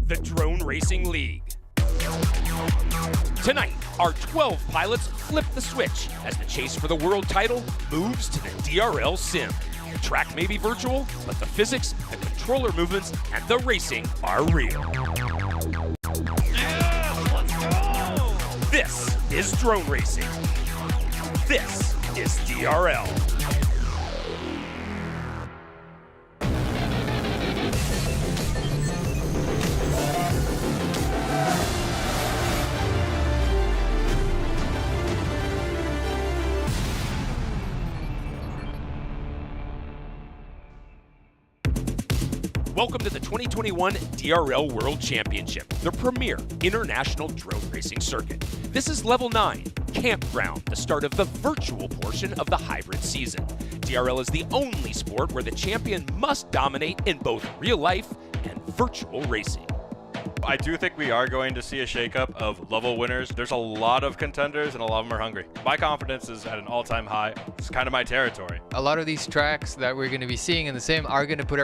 the Drone Racing League. Tonight, our 12 pilots flip the switch as the chase for the world title moves to the DRL Sim. The track may be virtual, but the physics, the controller movements, and the racing are real. Yeah, let's go! This is Drone Racing. This is DRL. Welcome to the 2021 DRL World Championship, the premier international drone racing circuit. This is Level 9, Campground, the start of the virtual portion of the hybrid season. DRL is the only sport where the champion must dominate in both real life and virtual racing. I do think we are going to see a shakeup of level winners. There's a lot of contenders and a lot of them are hungry. My confidence is at an all-time high. It's kind of my territory. A lot of these tracks that we're going to be seeing in the sim are going to put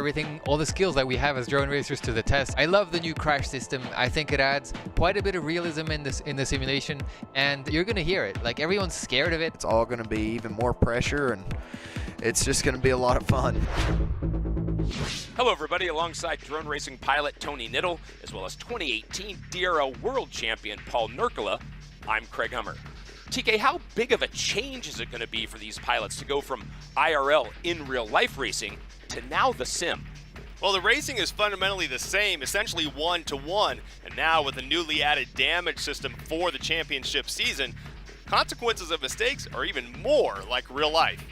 all the skills that we have as drone racers to the test. I love the new crash system. I think it adds quite a bit of realism in the simulation, and you're going to hear it. Like, everyone's scared of it. It's all going to be even more pressure, and it's just going to be a lot of fun. Hello everybody, alongside drone racing pilot Tony Niddle, as well as 2018 DRL World Champion Paul Nurkala, I'm Craig Hummer. TK, how big of a change is it going to be for these pilots to go from IRL in real life racing to now the sim? Well, the racing is fundamentally the same, essentially 1-to-1, and now with a newly added damage system for the championship season, consequences of mistakes are even more like real life.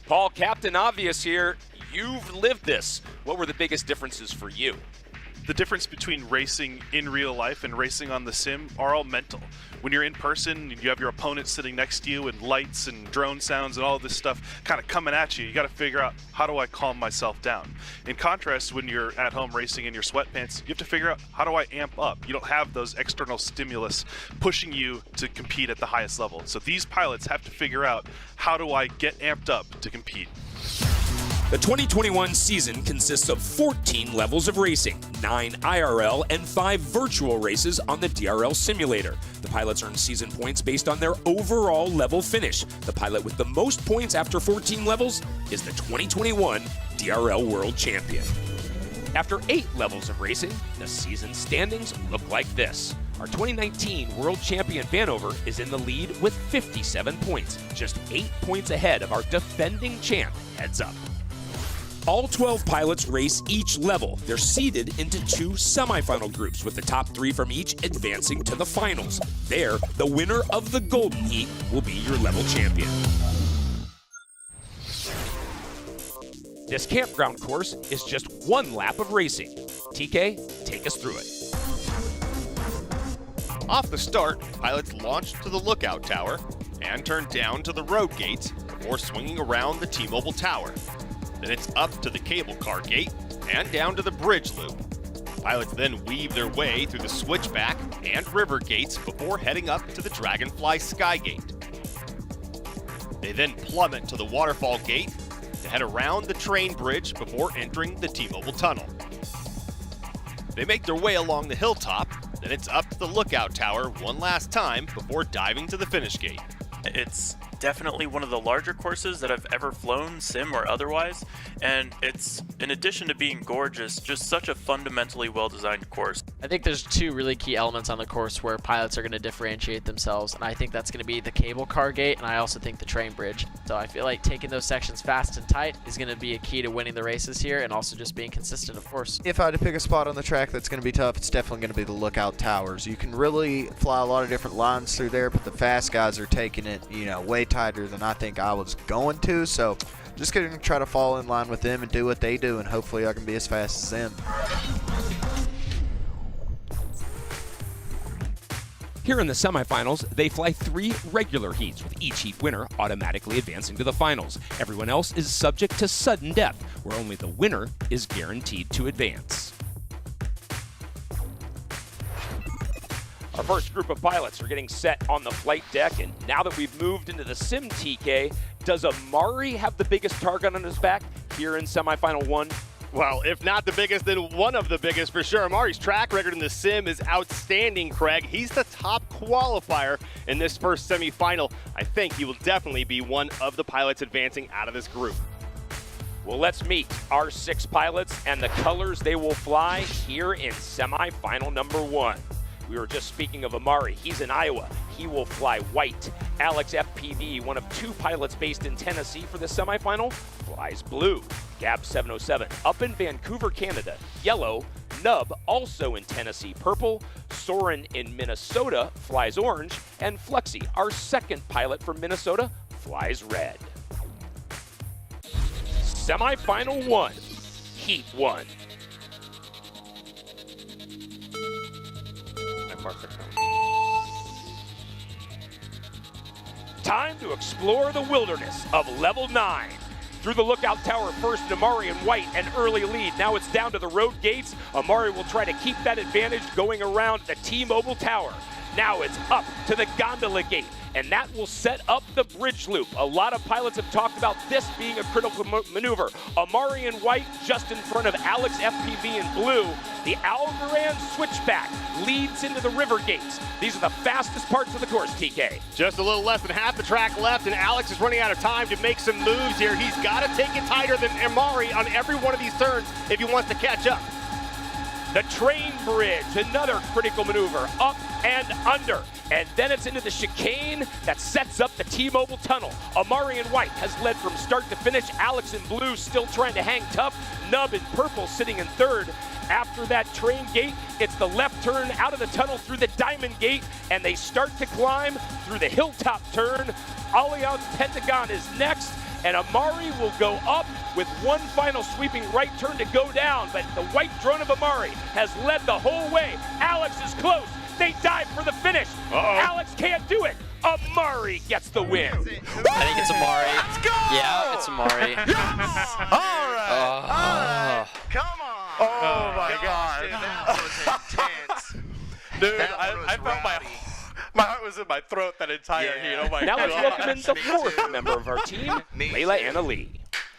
Paul, Captain Obvious here. You've lived this. What were the biggest differences for you? The difference between racing in real life and racing on the sim are all mental. When you're in person, you have your opponent sitting next to you and lights and drone sounds and all of this stuff kind of coming at you. You got to figure out, how do I calm myself down? In contrast, when you're at home racing in your sweatpants, you have to figure out, how do I amp up? You don't have those external stimulus pushing you to compete at the highest level. So these pilots have to figure out, how do I get amped up to compete? The 2021 season consists of 14 levels of racing, 9 IRL and 5 virtual races on the DRL simulator. The pilots earn season points based on their overall level finish. The pilot with the most points after 14 levels is the 2021 DRL World Champion. After 8 levels of racing, the season standings look like this. Our 2019 World Champion Vanover is in the lead with 57 points, just 8 points ahead of our defending champ, Heads Up. All 12 pilots race each level. They're seeded into 2 semifinal groups, with the top 3 from each advancing to the finals. There, the winner of the Golden Heat will be your level champion. This campground course is just 1 lap of racing. TK, take us through it. Off the start, pilots launch to the lookout tower and turn down to the road gates before swinging around the T-Mobile tower. Then it's up to the cable car gate and down to the bridge loop. Pilots then weave their way through the switchback and river gates before heading up to the Dragonfly Sky Gate. They then plummet to the waterfall gate to head around the train bridge before entering the T-Mobile tunnel. They make their way along the hilltop, then it's up to the lookout tower one last time before diving to the finish gate. It's definitely one of the larger courses that I've ever flown, sim or otherwise, and it's, in addition to being gorgeous, just such a fundamentally well-designed course. I think there's 2 really key elements on the course where pilots are going to differentiate themselves, and I think that's going to be the cable car gate, and I also think the train bridge. So I feel like taking those sections fast and tight is going to be a key to winning the races here, and also just being consistent, of course. If I had to pick a spot on the track that's going to be tough, it's definitely going to be the lookout towers. You can really fly a lot of different lines through there, but the fast guys are taking it, way tighter than I think I was going to. So just going to try to fall in line with them and do what they do, and hopefully I can be as fast as them. Here in the semifinals, they fly 3 regular heats, with each heat winner automatically advancing to the finals. Everyone else is subject to sudden death, where only the winner is guaranteed to advance. Our first group of pilots are getting set on the flight deck, and now that we've moved into the sim, TK, does Amari have the biggest target on his back here in semifinal 1? Well, if not the biggest, then one of the biggest for sure. Amari's track record in the sim is outstanding, Craig. He's the top qualifier in this first semifinal. I think he will definitely be one of the pilots advancing out of this group. Well, let's meet our 6 pilots and the colors they will fly here in semifinal number 1. We were just speaking of Amari. He's in Iowa. He will fly white. Alex FPV, one of 2 pilots based in Tennessee for the semifinal, flies blue. Gab 707 up in Vancouver, Canada, yellow. Nub, also in Tennessee, purple. Soren in Minnesota flies orange. And Flexi, our 2nd pilot from Minnesota, flies red. Semifinal 1, Heat 1. Time to explore the wilderness of level 9. Through the lookout tower first, Amari in white, an early lead. Now it's down to the road gates. Amari will try to keep that advantage going around the T-Mobile tower. Now it's up to the gondola gate, and that will set up the bridge loop. A lot of pilots have talked about this being a critical maneuver. Amari in white just in front of Alex FPV in blue. The Algorand switchback leads into the river gates. These are the fastest parts of the course, TK. Just a little less than half the track left, and Alex is running out of time to make some moves here. He's got to take it tighter than Amari on every one of these turns if he wants to catch up. The train bridge, another critical maneuver, up and under. And then it's into the chicane that sets up the T-Mobile tunnel. Amari in white has led from start to finish. Alex in blue still trying to hang tough. Nub in purple sitting in 3rd. After that train gate, it's the left turn out of the tunnel through the diamond gate, and they start to climb through the hilltop turn. Allianz Pentagon is next. And Amari will go up with one final sweeping right turn to go down, but the white drone of Amari has led the whole way. Alex is close. They dive for the finish. Alex can't do it. Amari gets the win. I think it's Amari. Let's go! Yeah, it's Amari. Yes! All right. Come on. Oh my God. Dude, that was intense. Dude, That I was felt rowdy. my heart was in my throat that entire heat. Oh my Now God. let's welcome in the Me 4th too. member of our team, Me Layla too. Anna Lee.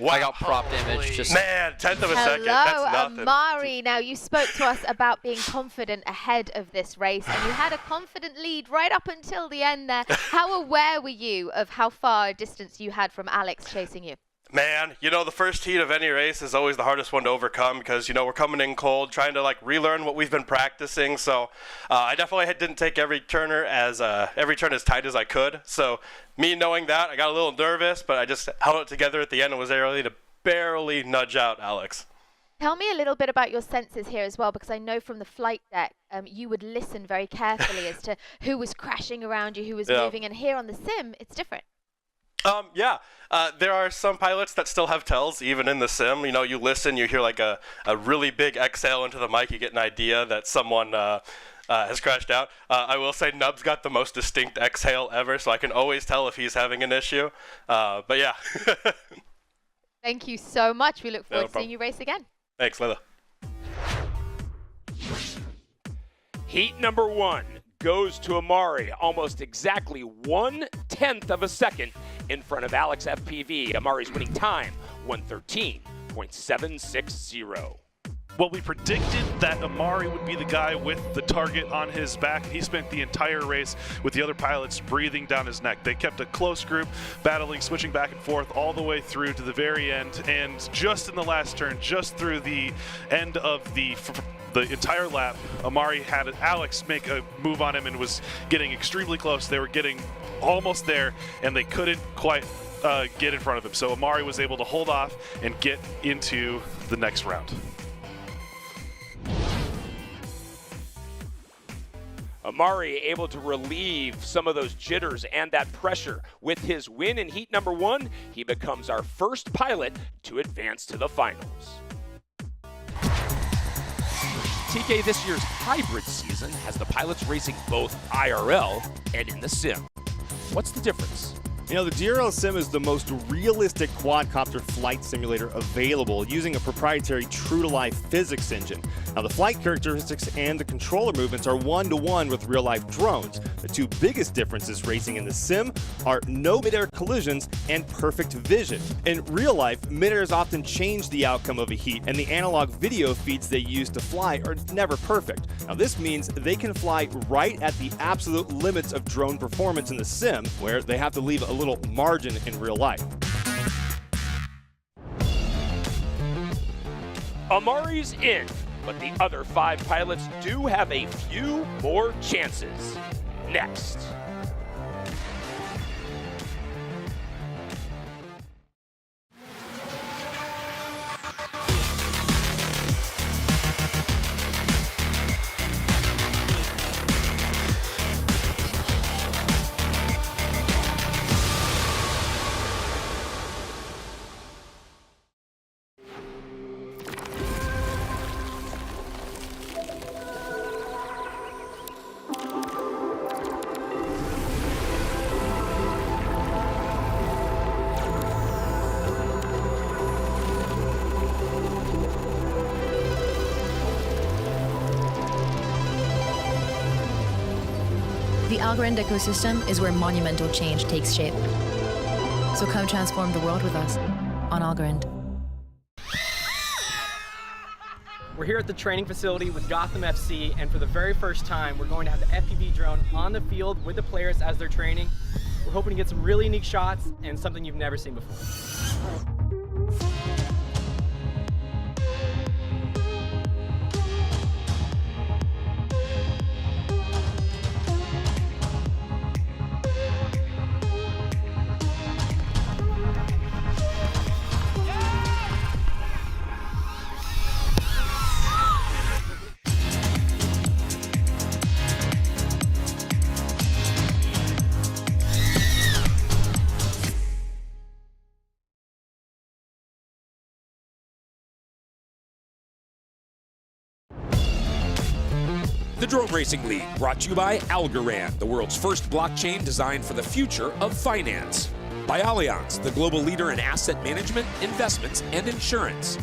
I got prop damage. Just Man, 10th of a second. That's Hello, nothing. Amari. Now, you spoke to us about being confident ahead of this race, and you had a confident lead right up until the end there. How aware were you of how far distance you had from Alex chasing you? Man, you know, the first heat of any race is always the hardest one to overcome because, you know, we're coming in cold, trying to, like, relearn what we've been practicing. So I definitely didn't take every turn as tight as I could. So me knowing that, I got a little nervous, but I just held it together at the end and was able to barely nudge out Alex. Tell me a little bit about your senses here as well, because I know from the flight deck, you would listen very carefully as to who was crashing around you, who was moving, and here on the sim, it's different. There are some pilots that still have tells, even in the sim. You know, you listen, you hear like a really big exhale into the mic, you get an idea that someone has crashed out. I will say Nub's got the most distinct exhale ever, so I can always tell if he's having an issue. But yeah. Thank you so much. We look forward to problem. seeing you race again. Thanks, Layla. Heat number 1 goes to Amari, almost exactly 1/10 of a second in front of Alex FPV. Amari's winning time, 1:13.760. Well, we predicted that Amari would be the guy with the target on his back. He spent the entire race with the other pilots breathing down his neck. They kept a close group, battling, switching back and forth all the way through to the very end. And just in the last turn, just through the end of the entire lap, Amari had Alex make a move on him and was getting extremely close. They were getting almost there, and they couldn't quite get in front of him. So Amari was able to hold off and get into the next round. Amari able to relieve some of those jitters and that pressure. With his win in heat number 1, he becomes our first pilot to advance to the finals. TK, this year's hybrid season has the pilots racing both IRL and in the sim. What's the difference? You know, the DRL Sim is the most realistic quadcopter flight simulator available using a proprietary true-to-life physics engine. Now, the flight characteristics and the controller movements are one-to-one with real-life drones. The two biggest differences racing in the sim are no mid-air collisions and perfect vision. In real life, mid-airs often change the outcome of a heat, and the analog video feeds they use to fly are never perfect. Now, this means they can fly right at the absolute limits of drone performance in the sim, where they have to leave a little margin in real life. Amari's in, but the other 5 pilots do have a few more chances. Next. The Algorand ecosystem is where monumental change takes shape. So come transform the world with us on Algorand. We're here at the training facility with Gotham FC, and for the very first time, we're going to have the FPV drone on the field with the players as they're training. We're hoping to get some really unique shots and something you've never seen before. The Drone Racing League, brought to you by Algorand, the world's first blockchain designed for the future of finance. By Allianz, the global leader in asset management, investments, and insurance.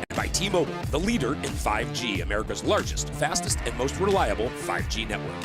And by T-Mobile, the leader in 5G, America's largest, fastest, and most reliable 5G network.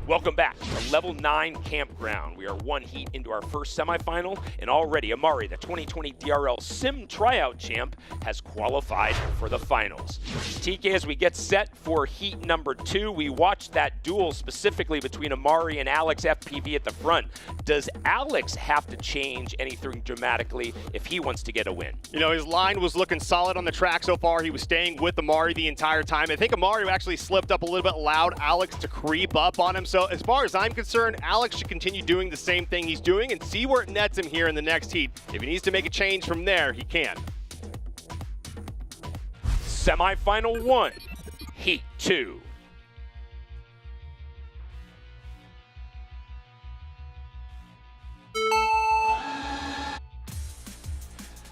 Welcome back to Level 9 Campground. We are one heat into our first semifinal, and already Amari, the 2020 DRL Sim Tryout Champ, has qualified for the finals. TK, as we get set for heat number 2, we watched that duel specifically between Amari and Alex FPV at the front. Does Alex have to change anything dramatically if he wants to get a win? You know, his line was looking solid on the track so far. He was staying with Amari the entire time. I think Amari actually slipped up a little bit, allowed Alex to creep up on him. So as far as I'm concerned, Alex should continue doing the same thing he's doing and see where it nets him here in the next heat. If he needs to make a change from there, he can. Semifinal 1, Heat 2.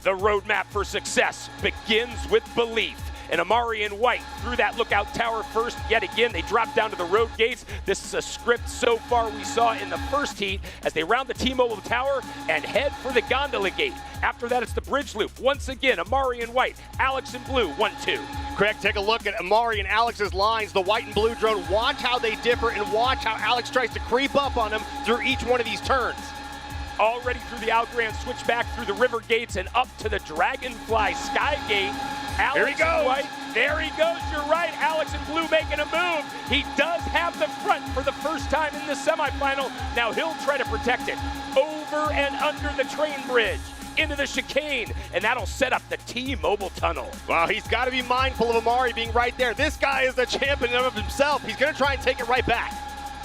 The roadmap for success begins with belief. And Amari in white through that lookout tower first. Yet again, they drop down to the road gates. This is a script so far we saw in the first heat as they round the T-Mobile tower and head for the gondola gate. After that, it's the bridge loop. Once again, Amari in white, Alex in blue, 1-2. Craig, take a look at Amari and Alex's lines, the white and blue drone. Watch how they differ and watch how Alex tries to creep up on him through each one of these turns. Already through the Algorand switchback through the river gates and up to the Dragonfly Sky Gate. Alex Here he goes. In white. There he goes. You're right. Alex in blue making a move. He does have the front for the first time in the semifinal. Now he'll try to protect it. Over and under the train bridge. Into the chicane, and that'll set up the T-Mobile tunnel. Wow, he's got to be mindful of Amari being right there. This guy is the champion of himself. He's going to try and take it right back.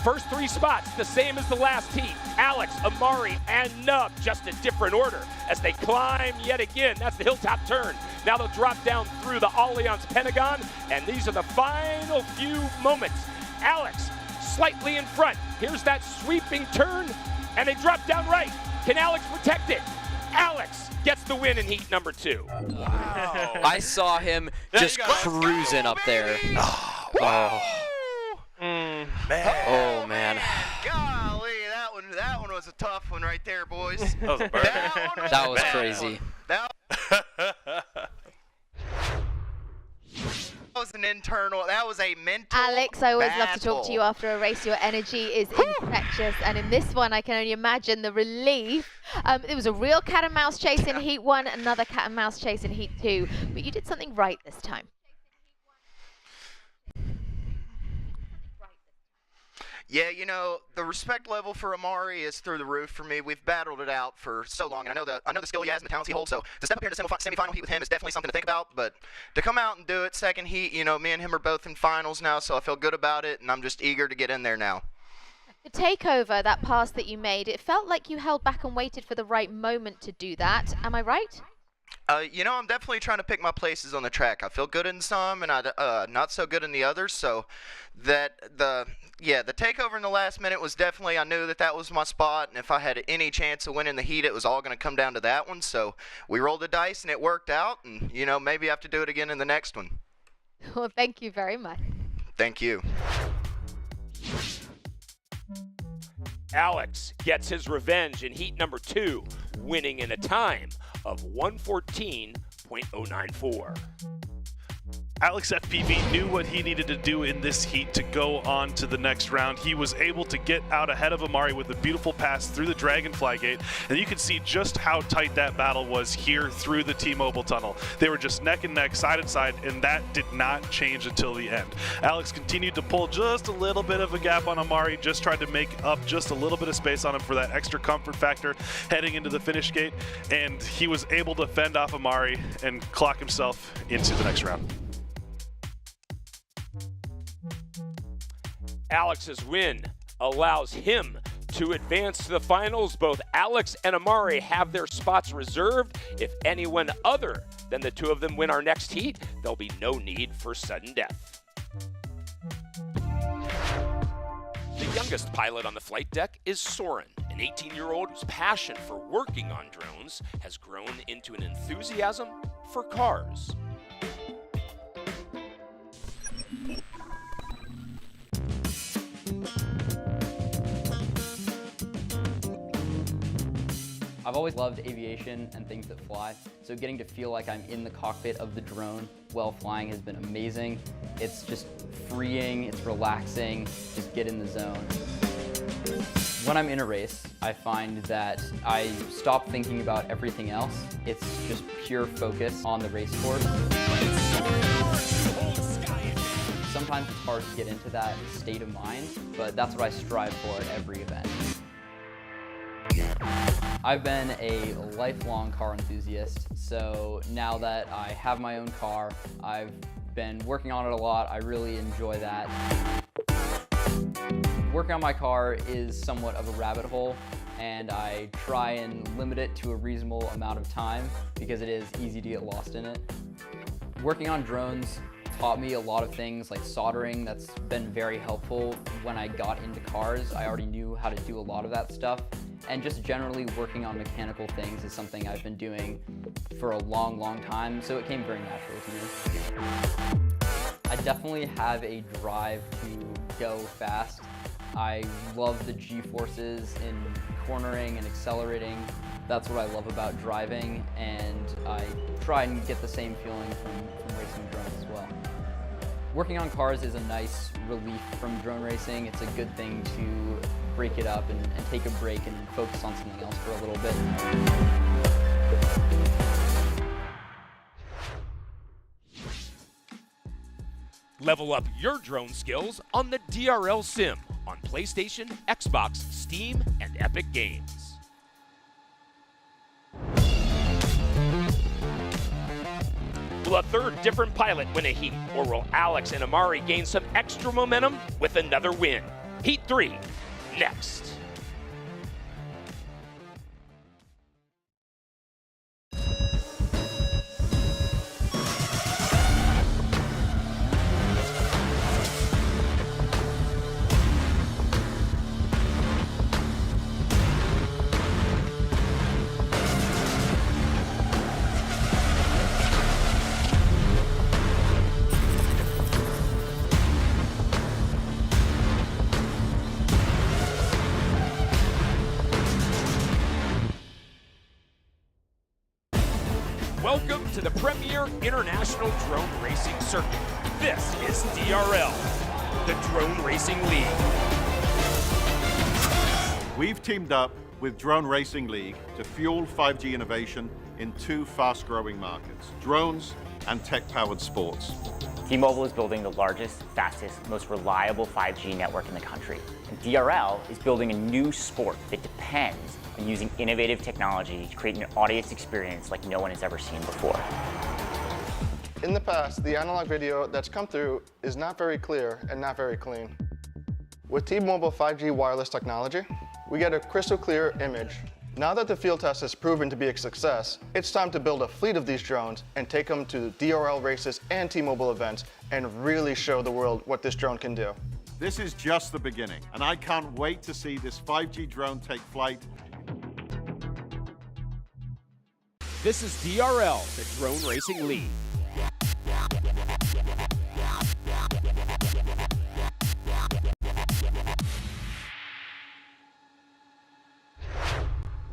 First 3 spots, the same as the last heat. Alex, Amari, and Nub, just a different order. As they climb yet again, that's the hilltop turn. Now they'll drop down through the Allianz Pentagon, and these are the final few moments. Alex, slightly in front. Here's that sweeping turn, and they drop down right. Can Alex protect it? Alex gets the win in heat number 2. Wow. I saw him just cruising up there. Wow. Man. Oh, man. Golly, that one was a tough one right there, boys. That was a burner. That was crazy. That was an internal, that was a mental Alex, I always love to talk battle. to you after a race. Your energy is infectious, and in this one, I can only imagine the relief. It was a real cat and mouse chase in Heat 1, another cat and mouse chase in Heat 2, but you did something right this time. Yeah, you know, the respect level for Amari is through the roof for me. We've battled it out for so long, and I know the skill he has and the talents he holds, so to step up here in the semifinal heat with him is definitely something to think about, but to come out and do it second heat, you know, me and him are both in finals now, so I feel good about it, and I'm just eager to get in there now. The takeover, that pass that you made, it felt like you held back and waited for the right moment to do that. Am I right? You know, I'm definitely trying to pick my places on the track. I feel good in some, and not so good in the others. So the takeover in the last minute was definitely, I knew that was my spot, and if I had any chance of winning the heat, it was all going to come down to that one. So we rolled the dice, and it worked out. And you know, maybe I have to do it again in the next one. Well, thank you very much. Thank you. Alex gets his revenge in heat number 2, winning in a time of 1:14.094. Alex FPV knew what he needed to do in this heat to go on to the next round. He was able to get out ahead of Amari with a beautiful pass through the Dragonfly Gate, and you can see just how tight that battle was here through the T-Mobile tunnel. They were just neck and neck, side and side, and that did not change until the end. Alex continued to pull just a little bit of a gap on Amari, just tried to make up just a little bit of space on him for that extra comfort factor heading into the finish gate, and he was able to fend off Amari and clock himself into the next round. Alex's win allows him to advance to the finals. Both Alex and Amari have their spots reserved. If anyone other than the two of them win our next heat, there'll be no need for sudden death. The youngest pilot on the flight deck is Soren, an 18-year-old whose passion for working on drones has grown into an enthusiasm for cars. I've always loved aviation and things that fly, so getting to feel like I'm in the cockpit of the drone while flying has been amazing. It's just freeing, it's relaxing, just get in the zone. When I'm in a race, I find that I stop thinking about everything else. It's just pure focus on the race course. Sometimes it's hard to get into that state of mind, but that's what I strive for at every event. I've been a lifelong car enthusiast, so now that I have my own car, I've been working on it a lot. I really enjoy that. Working on my car is somewhat of a rabbit hole, and I try and limit it to a reasonable amount of time because it is easy to get lost in it. Working on drones taught me a lot of things like soldering. That's been very helpful. When I got into cars, I already knew how to do a lot of that stuff. And just generally working on mechanical things is something I've been doing for a long, long time, so it came very naturally to me. I definitely have a drive to go fast. I love the G-forces in cornering and accelerating. That's what I love about driving, and I try and get the same feeling from racing drones as well. Working on cars is a nice relief from drone racing. It's a good thing to break it up and take a break and focus on something else for a little bit. Level up your drone skills on the DRL Sim on PlayStation, Xbox, Steam, and Epic Games. Will a third different pilot win a heat, or will Alex and Amari gain some extra momentum with another win? Heat 3, next. international drone racing circuit. This is DRL, the Drone Racing League. We've teamed up with Drone Racing League to fuel 5G innovation in two fast-growing markets, drones and tech-powered sports. T-Mobile is building the largest, fastest, most reliable 5G network in the country. And DRL is building a new sport that depends on using innovative technology to create an audience experience like no one has ever seen before. In the past, the analog video that's come through is not very clear and not very clean. With T-Mobile 5G wireless technology, we get a crystal clear image. Now that the field test has proven to be a success, it's time to build a fleet of these drones and take them to DRL races and T-Mobile events and really show the world what this drone can do. This is just the beginning, and I can't wait to see this 5G drone take flight. This is DRL, the Drone Racing League.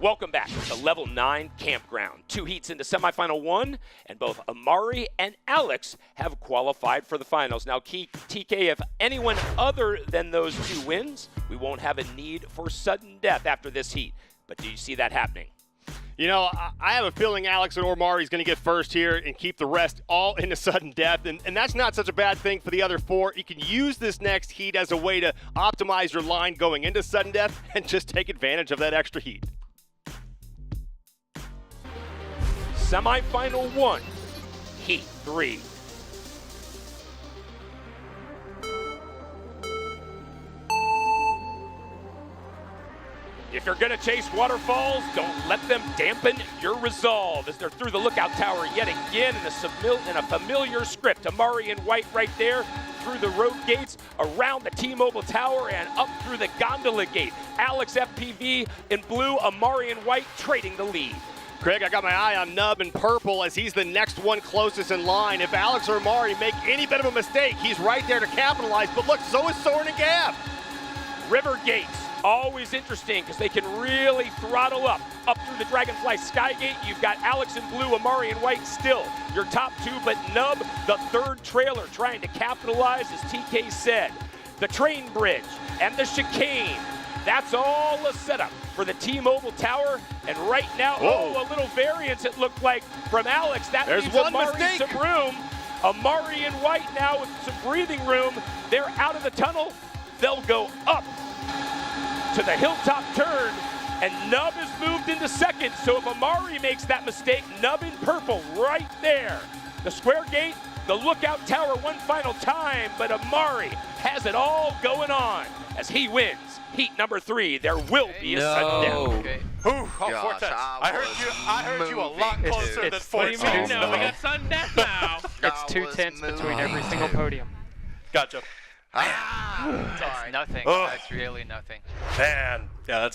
Welcome back to Level 9 Campground. 2 heats into semifinal 1, and both Amari and Alex have qualified for the finals. Now, TK, if anyone other than those 2 wins, we won't have a need for sudden death after this heat. But do you see that happening? You know, I have a feeling Alex and Omari is going to get first here and keep the rest all into sudden death, and that's not such a bad thing for the other 4. You can use this next heat as a way to optimize your line going into sudden death and just take advantage of that extra heat. Semifinal 1, Heat 3. If you're going to chase waterfalls, don't let them dampen your resolve as they're through the lookout tower yet again in a familiar script. Amari in white right there through the road gates, around the T-Mobile tower, and up through the gondola gate. Alex FPV in blue, Amari in white trading the lead. Craig, I got my eye on Nub in purple as he's the next one closest in line. If Alex or Amari make any bit of a mistake, he's right there to capitalize. But look, so is Soren and Gab. River gates, always interesting because they can really throttle up through the Dragonfly Skygate. You've got Alex in blue, Amari in white still your top 2, but Nub, the 3rd trailer, trying to capitalize, as TK said. The train bridge and the chicane, that's all a setup for the T-Mobile tower. And right now, a little variance it looked like from Alex. That leaves Amari some room. Amari in white now with some breathing room. They're out of the tunnel. They'll go up to the hilltop turn, and Nub is moved into 2nd. So if Amari makes that mistake, Nub in purple right there. The square gate, the lookout tower one final time, but Amari has it all going on as he wins. Heat number 3, there will be a sudden death. Okay. Fortes. I heard you a lot closer than Fortes. We got sudden death now. It's 2 tenths between every single podium. Gotcha. That's nothing. That's really nothing. Man, yeah,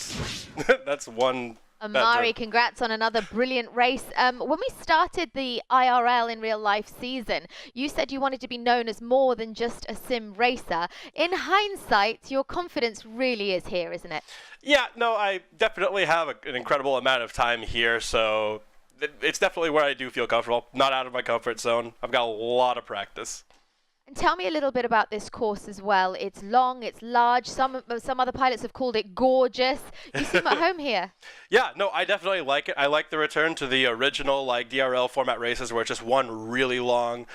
that's one. Amari, congrats on another brilliant race. When we started the IRL in real life season, you said you wanted to be known as more than just a sim racer. In hindsight, your confidence really is here, isn't it? Yeah, no, I definitely have an incredible amount of time here, so it's definitely where I do feel comfortable. Not out of my comfort zone. I've got a lot of practice. And tell me a little bit about this course as well. It's long, it's large. Some other pilots have called it gorgeous. You seem at home here. Yeah, no, I definitely like it. I like the return to the original DRL format races where it's just one really long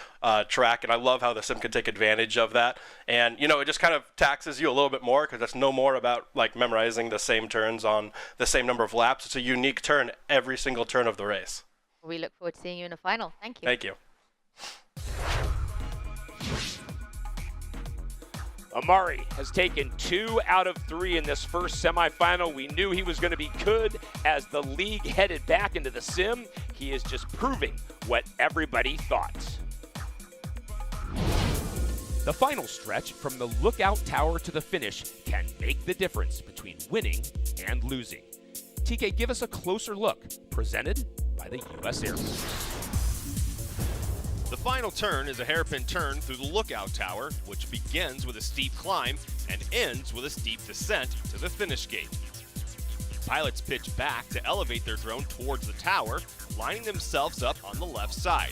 track, and I love how the sim can take advantage of that. And, it just kind of taxes you a little bit more because it's no more about memorizing the same turns on the same number of laps. It's a unique turn every single turn of the race. We look forward to seeing you in the final. Thank you. Thank you. Amari has taken 2 out of 3 in this first semifinal. We knew he was going to be good as the league headed back into the sim. He is just proving what everybody thought. The final stretch from the lookout tower to the finish can make the difference between winning and losing. TK, give us a closer look, presented by the U.S. Air Force. The final turn is a hairpin turn through the lookout tower, which begins with a steep climb and ends with a steep descent to the finish gate. Pilots pitch back to elevate their drone towards the tower, lining themselves up on the left side.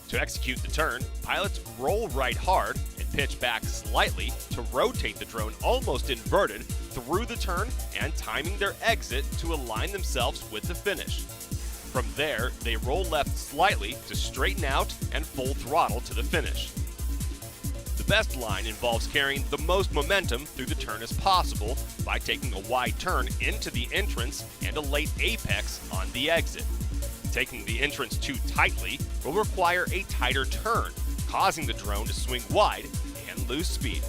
To execute the turn, pilots roll right hard and pitch back slightly to rotate the drone almost inverted through the turn and timing their exit to align themselves with the finish. From there, they roll left slightly to straighten out and full throttle to the finish. The best line involves carrying the most momentum through the turn as possible by taking a wide turn into the entrance and a late apex on the exit. Taking the entrance too tightly will require a tighter turn, causing the drone to swing wide and lose speed.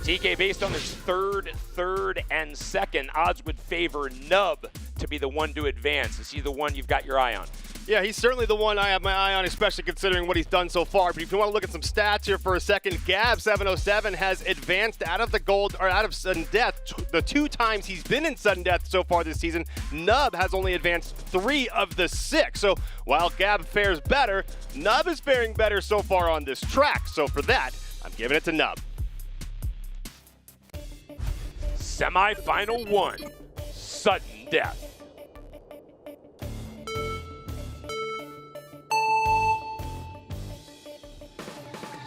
TK, based on this third, and second, odds would favor Nub to be the one to advance. Is he the one you've got your eye on? Yeah, he's certainly the one I have my eye on, especially considering what he's done so far. But if you want to look at some stats here for a second, Gab707 has advanced out of the gold, or out of sudden death the 2 times he's been in sudden death so far this season. Nub has only advanced 3 of the 6. So while Gab fares better, Nub is faring better so far on this track. So for that, I'm giving it to Nub. Semi-final 1, sudden death.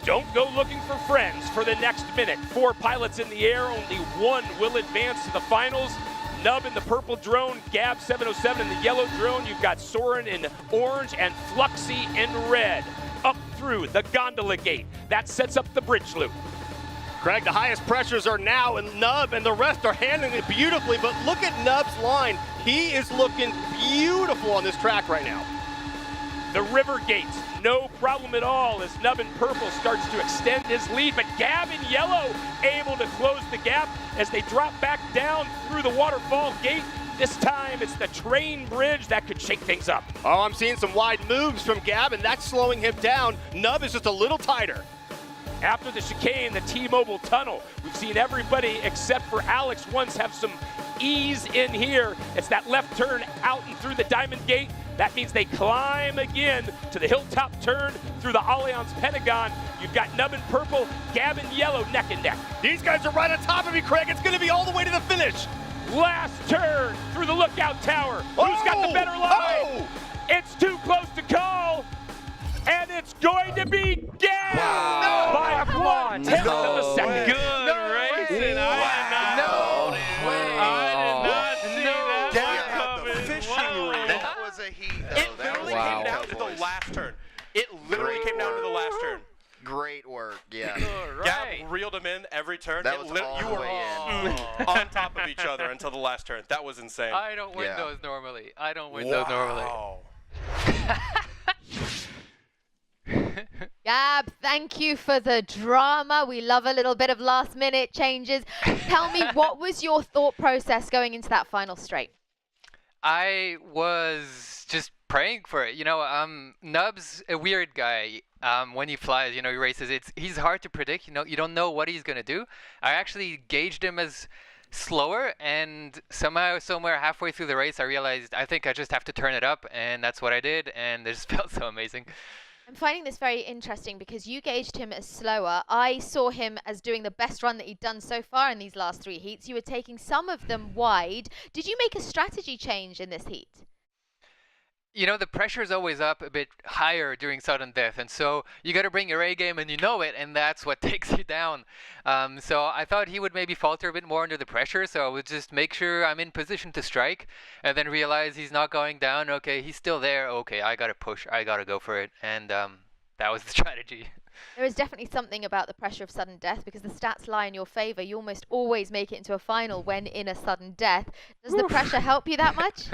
Don't go looking for friends for the next minute. 4 pilots in the air, only 1 will advance to the finals. Nub in the purple drone, Gab707 in the yellow drone. You've got Soren in orange and Fluxy in red. Up through the gondola gate. That sets up the bridge loop. Craig, the highest pressures are now, and Nub and the rest are handling it beautifully, but look at Nub's line. He is looking beautiful on this track right now. The river gates, no problem at all as Nub in purple starts to extend his lead, but Gab in yellow able to close the gap as they drop back down through the waterfall gate. This time it's the train bridge that could shake things up. Oh, I'm seeing some wide moves from Gab, and that's slowing him down. Nub is just a little tighter. After the chicane, the T-Mobile tunnel, we've seen everybody except for Alex once have some ease in here. It's that left turn out and through the Diamond Gate. That means they climb again to the hilltop turn through the Allianz Pentagon. You've got Nub in purple, Gab in yellow, neck and neck. These guys are right on top of me, Craig. It's going to be all the way to the finish. Last turn through the lookout tower. Who's got the better line? It's too close to call. And it's going to be Gab by 1/10 of a second. Good racing. That was a heat, though. It literally came down to the last turn. It literally came down to the last turn. Great work, yeah. Gab reeled him in every turn. That was all you the were way in. on top of each other until the last turn. That was insane. I don't win those normally. I don't win those normally. Gab, thank you for the drama. We love a little bit of last-minute changes. Tell me, what was your thought process going into that final straight? I was just praying for it. You know, Nub's a weird guy. When he flies, you know, he races. He's hard to predict. You know, you don't know what he's gonna do. I actually gauged him as slower, and somehow, somewhere halfway through the race, I realized I think I just have to turn it up, and that's what I did, and it just felt so amazing. I'm finding this very interesting because you gauged him as slower. I saw him as doing the best run that he'd done so far in these last 3 heats. You were taking some of them wide. Did you make a strategy change in this heat? You know, the pressure is always up a bit higher during sudden death, and so you got to bring your A game, and you know it, and that's what takes you down. So I thought he would maybe falter a bit more under the pressure, so I would just make sure I'm in position to strike, and then realize he's not going down. Okay, he's still there. Okay, I got to push. I got to go for it, and that was the strategy. There is definitely something about the pressure of sudden death because the stats lie in your favor. You almost always make it into a final when in a sudden death. Does the pressure help you that much?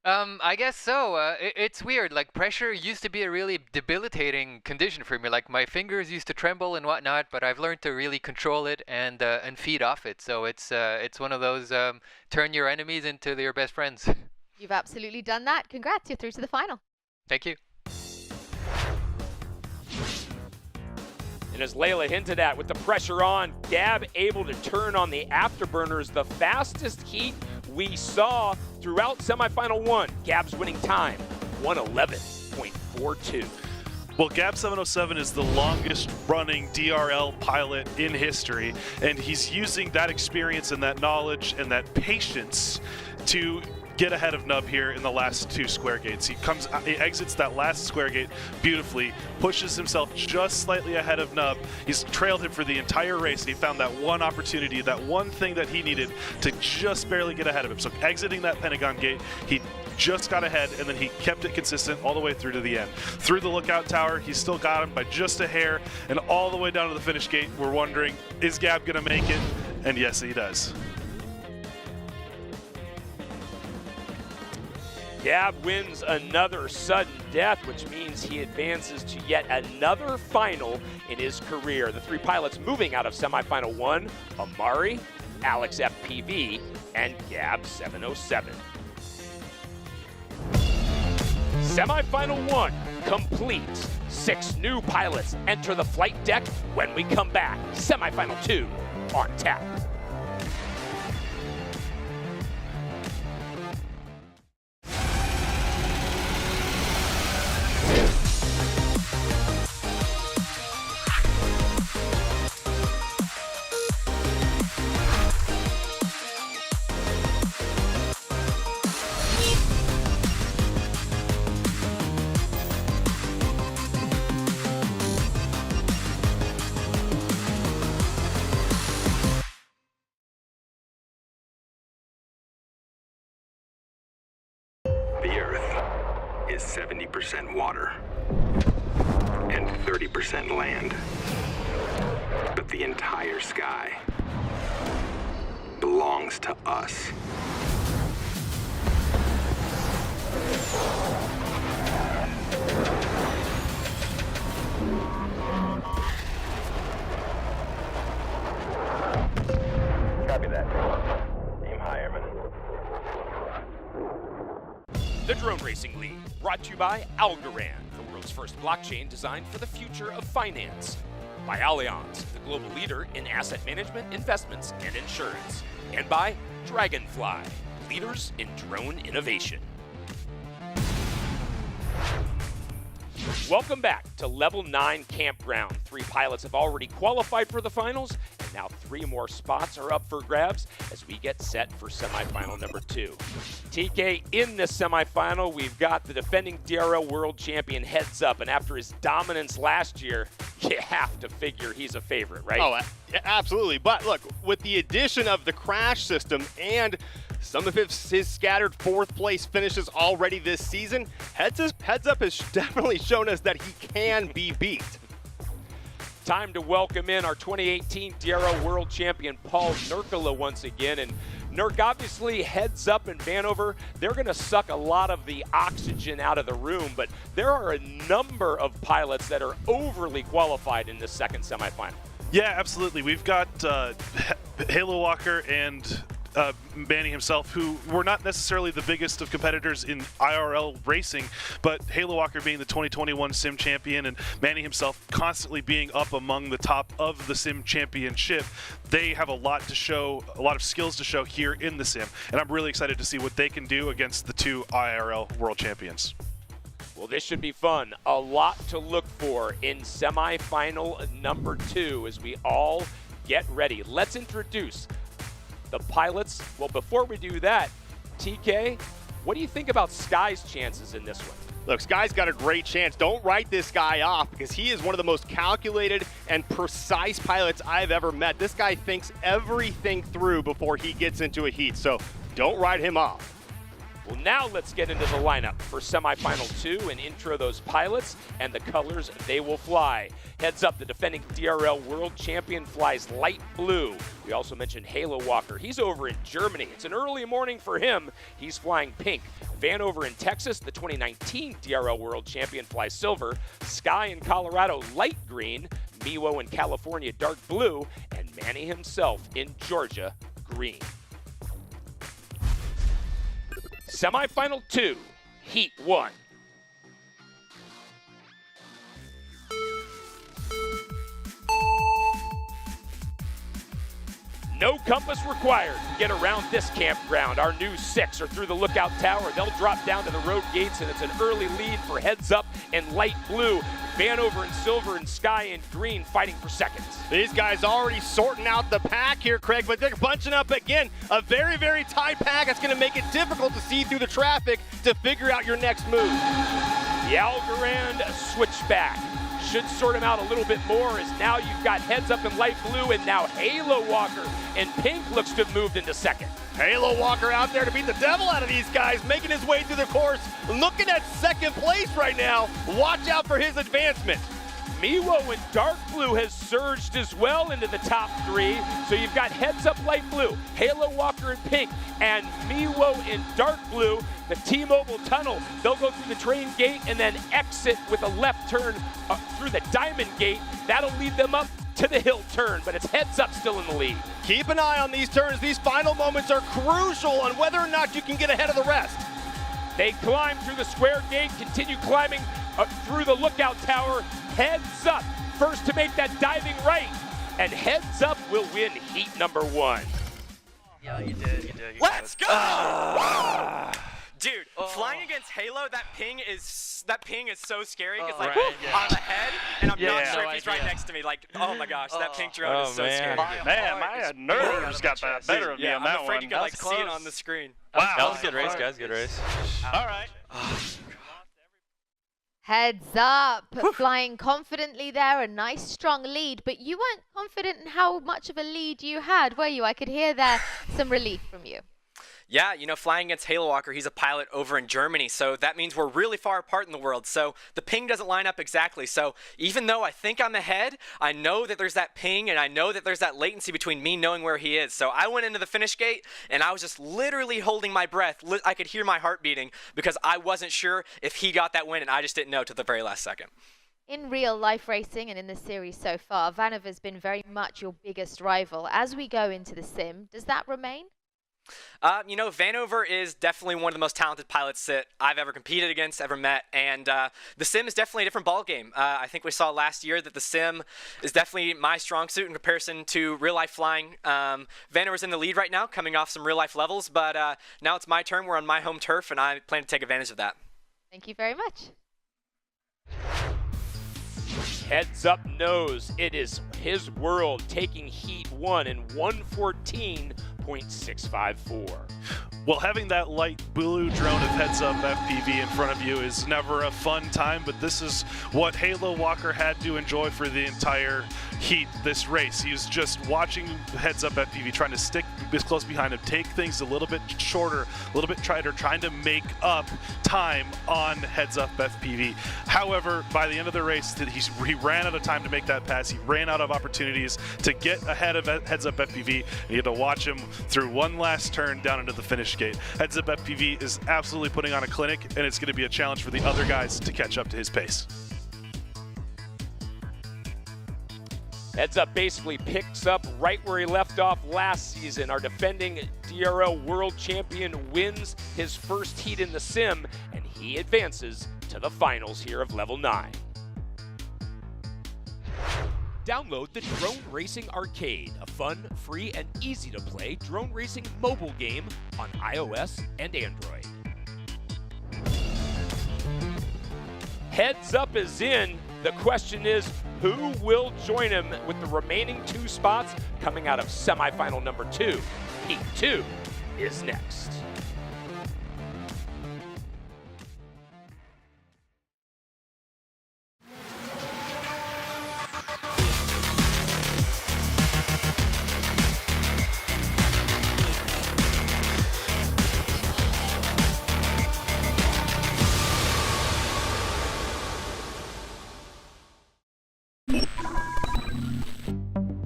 I guess so. It's weird. Like, pressure used to be a really debilitating condition for me. Like, my fingers used to tremble and whatnot, but I've learned to really control it and feed off it. So it's one of those turn your enemies into your best friends. You've absolutely done that. Congrats, you're through to the final. Thank you. And as Layla hinted at, with the pressure on, Gab able to turn on the afterburners, the fastest heat we saw throughout semifinal 1. Gab's winning time, 1:11.42. Well, Gab707 is the longest running DRL pilot in history, and he's using that experience and that knowledge and that patience to get ahead of Nub here in the last 2 square gates. He exits that last square gate beautifully, pushes himself just slightly ahead of Nub. He's trailed him for the entire race, and he found that one opportunity, that one thing that he needed to just barely get ahead of him. So exiting that Pentagon gate, he just got ahead, and then he kept it consistent all the way through to the end. Through the lookout tower, he still got him by just a hair, and all the way down to the finish gate, we're wondering, is Gab gonna make it? And yes, he does. Gab wins another sudden death, which means he advances to yet another final in his career. The 3 pilots moving out of semifinal 1, Amari, Alex FPV, and Gab 707. Semifinal 1 complete. 6 new pilots enter the flight deck when we come back. Semifinal 2 on tap. The Earth is 70% water and 30% land. But the entire sky belongs to us. Copy that. Aim high, Airman. The Drone Racing League, brought to you by Algorand, the world's first blockchain designed for the future of finance. By Allianz, the global leader in asset management, investments, and insurance. And by Dragonfly, leaders in drone innovation. Welcome back to Level 9 Campground. 3 pilots have already qualified for the finals, and now 3 more spots are up for grabs as we get set for semifinal number 2. TK, in this semifinal, we've got the defending DRL World Champion Heads Up, and after his dominance last year, you have to figure he's a favorite, right? Oh, absolutely. But look, with the addition of the crash system and some of his scattered 4th place finishes already this season, Heads Up has definitely shown us that he can be beat. Time to welcome in our 2018 DRL World Champion Paul Nurkala once again. And Nurk, obviously, Heads Up and Vanover, they're going to suck a lot of the oxygen out of the room, but there are a number of pilots that are overly qualified in this second semifinal. Yeah, absolutely. We've got Halo Walker and Manny himself, who were not necessarily the biggest of competitors in IRL racing, but Halo Walker being the 2021 Sim champion and Manny himself constantly being up among the top of the Sim championship, they have a lot to show, a lot of skills to show here in the Sim, and I'm really excited to see what they can do against the 2 IRL world champions. Well, this should be fun. A lot to look for in semifinal number 2 as we all get ready. Let's introduce the pilots. Well, before we do that, TK, what do you think about Sky's chances in this one? Look, Sky's got a great chance. Don't write this guy off because he is one of the most calculated and precise pilots I've ever met. This guy thinks everything through before he gets into a heat, so don't write him off. Well, now let's get into the lineup for semifinal 2 and intro those pilots and the colors they will fly. Heads Up, the defending DRL World Champion, flies light blue. We also mentioned Halo Walker. He's over in Germany. It's an early morning for him. He's flying pink. Vanover in Texas, the 2019 DRL World Champion, flies silver. Sky in Colorado, light green. Miwo in California, dark blue. And Manny himself in Georgia, green. Semifinal 2, Heat 1. No compass required to get around this campground. Our new 6 are through the lookout tower. They'll drop down to the road gates, and it's an early lead for Heads Up in light blue. Vanover in silver and Sky in green fighting for seconds. These guys already sorting out the pack here, Craig, but they're bunching up again. A very, very tight pack that's going to make it difficult to see through the traffic to figure out your next move. The Algorand switchback should sort him out a little bit more, as now you've got Heads Up in light blue, and now Halo Walker in pink looks to have moved into second. Halo Walker out there to beat the devil out of these guys, making his way through the course, looking at second place right now. Watch out for his advancement. Miwo in dark blue has surged as well into the top 3. So you've got Heads Up light blue, Halo Walker in pink, and Miwo in dark blue. The T-Mobile tunnel, they'll go through the train gate and then exit with a left turn through the diamond gate. That'll lead them up to the hill turn, but it's Heads Up still in the lead. Keep an eye on these turns. These final moments are crucial on whether or not you can get ahead of the rest. They climb through the square gate, continue climbing through the lookout tower. Heads Up first to make that diving right, and Heads Up will win heat number 1. Yeah, you did. Let's go! Dude, flying against Halo, that ping is so scary because like I'm ahead and I'm not sure if he's right next to me. Like, oh my gosh, that pink drone is so scary. Man, my nerves got the better of me on that one. I'm afraid you can like see it on the screen. Wow, that was a good race, guys. Good race. All right. Heads Up, flying confidently there, a nice strong lead, but you weren't confident in how much of a lead you had, were you? I could hear there some relief from you. Yeah, you know, flying against Halo Walker, he's a pilot over in Germany, so that means we're really far apart in the world. So the ping doesn't line up exactly. So even though I think I'm ahead, I know that there's that ping and I know that there's that latency between me knowing where he is. So I went into the finish gate and I was just literally holding my breath. I could hear my heart beating because I wasn't sure if he got that win and I just didn't know till the very last second. In real life racing and in this series so far, Vanover's been very much your biggest rival. As we go into the sim, does that remain? You know, Vanover is definitely one of the most talented pilots that I've ever competed against, ever met, and the sim is definitely a different ballgame. I think we saw last year that the sim is definitely my strong suit in comparison to real-life flying. Vanover's in the lead right now, coming off some real-life levels, but now it's my turn. We're on my home turf, and I plan to take advantage of that. Thank you very much. Heads Up knows it is his world, taking heat 1 in 114.654. Well, having that light blue drone of Heads Up FPV in front of you is never a fun time, but this is what Halo Walker had to enjoy for the entire heat this race. He was just watching Heads Up FPV, trying to stick this close behind him, take things a little bit shorter, a little bit tighter, trying to make up time on Heads Up FPV. However, by the end of the race, he ran out of time to make that pass. He ran out of opportunities to get ahead of Heads Up FPV. You had to watch him through one last turn down into the finish gate. Heads Up FPV is absolutely putting on a clinic, and it's going to be a challenge for the other guys to catch up to his pace. Heads Up basically picks up right where he left off last season. Our defending DRL World Champion wins his first heat in the sim, and he advances to the finals here of Level 9. Download the Drone Racing Arcade, a fun, free, and easy-to-play drone racing mobile game on iOS and Android. Heads Up is in. The question is, who will join him with the remaining 2 spots coming out of semifinal number 2? Heat 2 is next.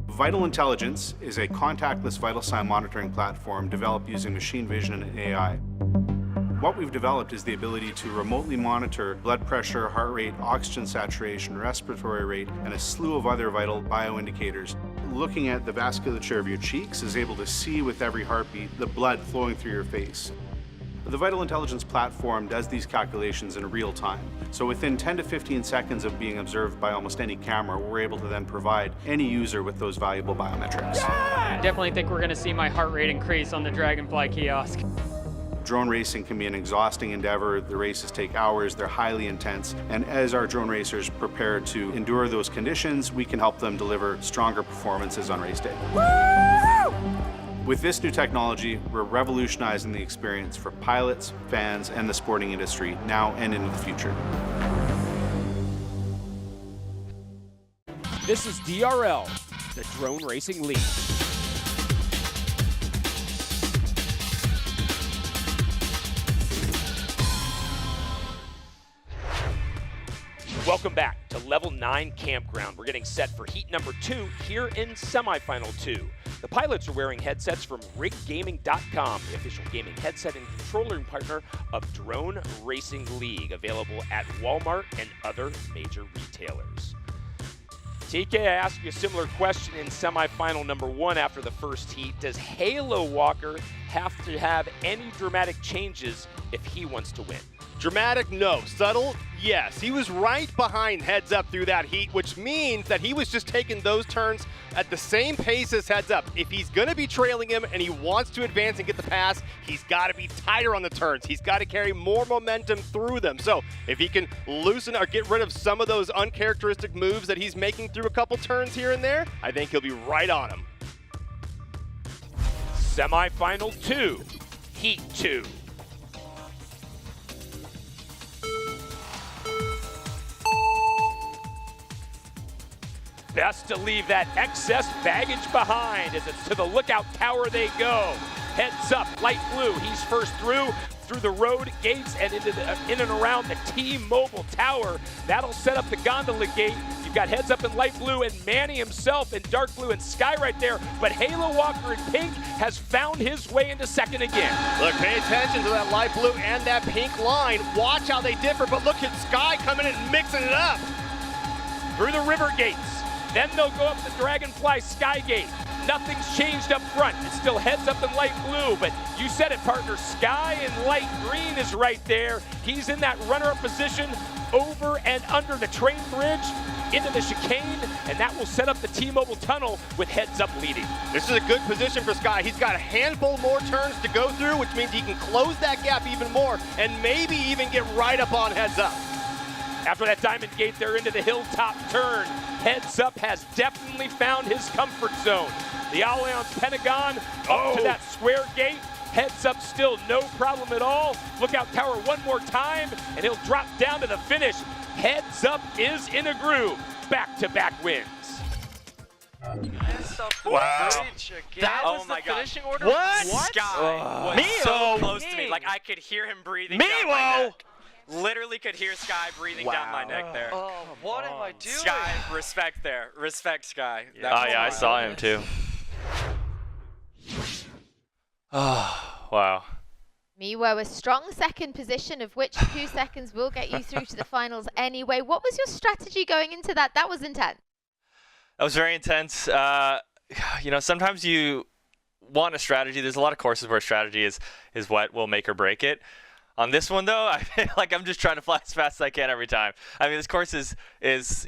Vital Intelligence is a contactless vital sign monitoring platform developed using machine vision and AI. What we've developed is the ability to remotely monitor blood pressure, heart rate, oxygen saturation, respiratory rate, and a slew of other vital bioindicators. Looking at the vasculature of your cheeks is able to see with every heartbeat the blood flowing through your face. The Vital Intelligence platform does these calculations in real time. So within 10 to 15 seconds of being observed by almost any camera, we're able to then provide any user with those valuable biometrics. I definitely think we're going to see my heart rate increase on the Dragonfly kiosk. Drone racing can be an exhausting endeavor. The races take hours, they're highly intense, and as our drone racers prepare to endure those conditions, we can help them deliver stronger performances on race day. With this new technology, we're revolutionizing the experience for pilots, fans, and the sporting industry now and into the future. This is DRL, the Drone Racing League. Welcome back to Level 9 Campground. We're getting set for heat number 2 here in semifinal 2. The pilots are wearing headsets from riggaming.com, the official gaming headset and controller partner of Drone Racing League, available at Walmart and other major retailers. TK, I asked you a similar question in semifinal number 1 after the first heat. Does Halo Walker have to have any dramatic changes if he wants to win? Dramatic, no. Subtle, yes. He was right behind Heads Up through that heat, which means that he was just taking those turns at the same pace as Heads Up. If he's going to be trailing him and he wants to advance and get the pass, he's got to be tighter on the turns. He's got to carry more momentum through them. So if he can loosen or get rid of some of those uncharacteristic moves that he's making through a couple turns here and there, I think he'll be right on him. Semifinal 2, Heat 2. Best to leave that excess baggage behind as it's to the lookout tower they go. Heads up, light blue, he's first through the road gates and in and around the T-Mobile tower. That'll set up the gondola gate. You've got Heads Up in light blue and Manny himself in dark blue and Sky right there, but Halo Walker in pink has found his way into second again. Look, pay attention to that light blue and that pink line. Watch how they differ, but look at Sky coming in and mixing it up. Through the river gates. Then they'll go up the Dragonfly Skygate. Nothing's changed up front. It's still Heads Up in light blue, but you said it, partner. Sky in light green is right there. He's in that runner-up position over and under the train bridge into the chicane, and that will set up the T-Mobile tunnel with Heads Up leading. This is a good position for Sky. He's got a handful more turns to go through, which means he can close that gap even more and maybe even get right up on Heads Up. After that diamond gate, they're into the hilltop turn. Heads Up has definitely found his comfort zone. The Allianz Pentagon up to that square gate. Heads Up still no problem at all. Lookout tower one more time, and he'll drop down to the finish. Heads Up is in a groove. Back-to-back wins. Wow. That was the finishing order? What? Sky was so close to me. Like, I could hear him breathing down my neck. Literally could hear Sky breathing down my neck there. Oh, what am I doing? Sky, respect there. Respect, Sky. Oh, yeah, I saw him too. Oh, wow. Miwo, a strong second position, of which 2 seconds will get you through to the finals anyway. What was your strategy going into that? That was intense. That was very intense. You know, sometimes you want a strategy. There's a lot of courses where strategy is what will make or break it. On this one, though, I feel like I'm just trying to fly as fast as I can every time. I mean, this course is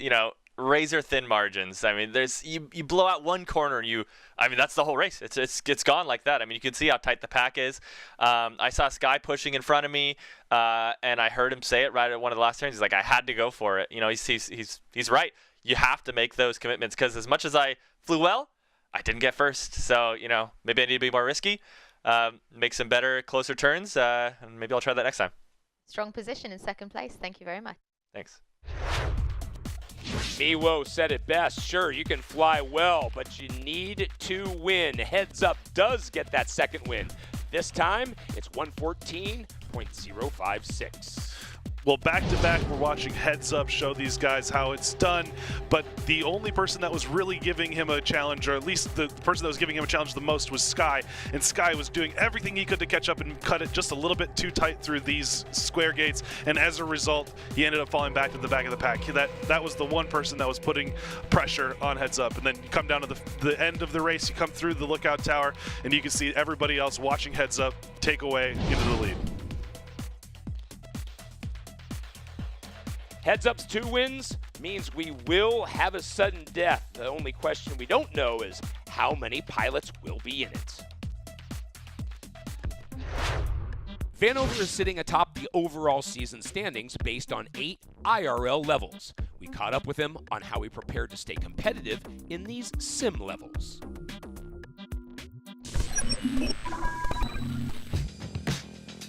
you know, razor thin margins. I mean, there's you blow out one corner and I mean, that's the whole race. It's gone like that. I mean, you can see how tight the pack is. I saw Sky pushing in front of me, and I heard him say it right at one of the last turns. He's like, I had to go for it. You know, he's right. You have to make those commitments because as much as I flew well, I didn't get first. So, you know, maybe I need to be more risky. Make some better, closer turns, and maybe I'll try that next time. Strong position in second place. Thank you very much. Thanks. Miwo said it best. Sure, you can fly well, but you need to win. Heads Up does get that second win. This time, it's 114.056. Well, back-to-back, we're watching Heads Up show these guys how it's done, but the only person that was really giving him a challenge, or at least the person that was giving him a challenge the most, was Sky, and Sky was doing everything he could to catch up and cut it just a little bit too tight through these square gates, and as a result, he ended up falling back to the back of the pack. That was the one person that was putting pressure on Heads Up, and then you come down to the end of the race, you come through the lookout tower, and you can see everybody else watching Heads Up take away into the lead. Heads Up's 2 wins means we will have a sudden death. The only question we don't know is how many pilots will be in it. Vanover is sitting atop the overall season standings based on 8 IRL levels. We caught up with him on how he prepared to stay competitive in these sim levels.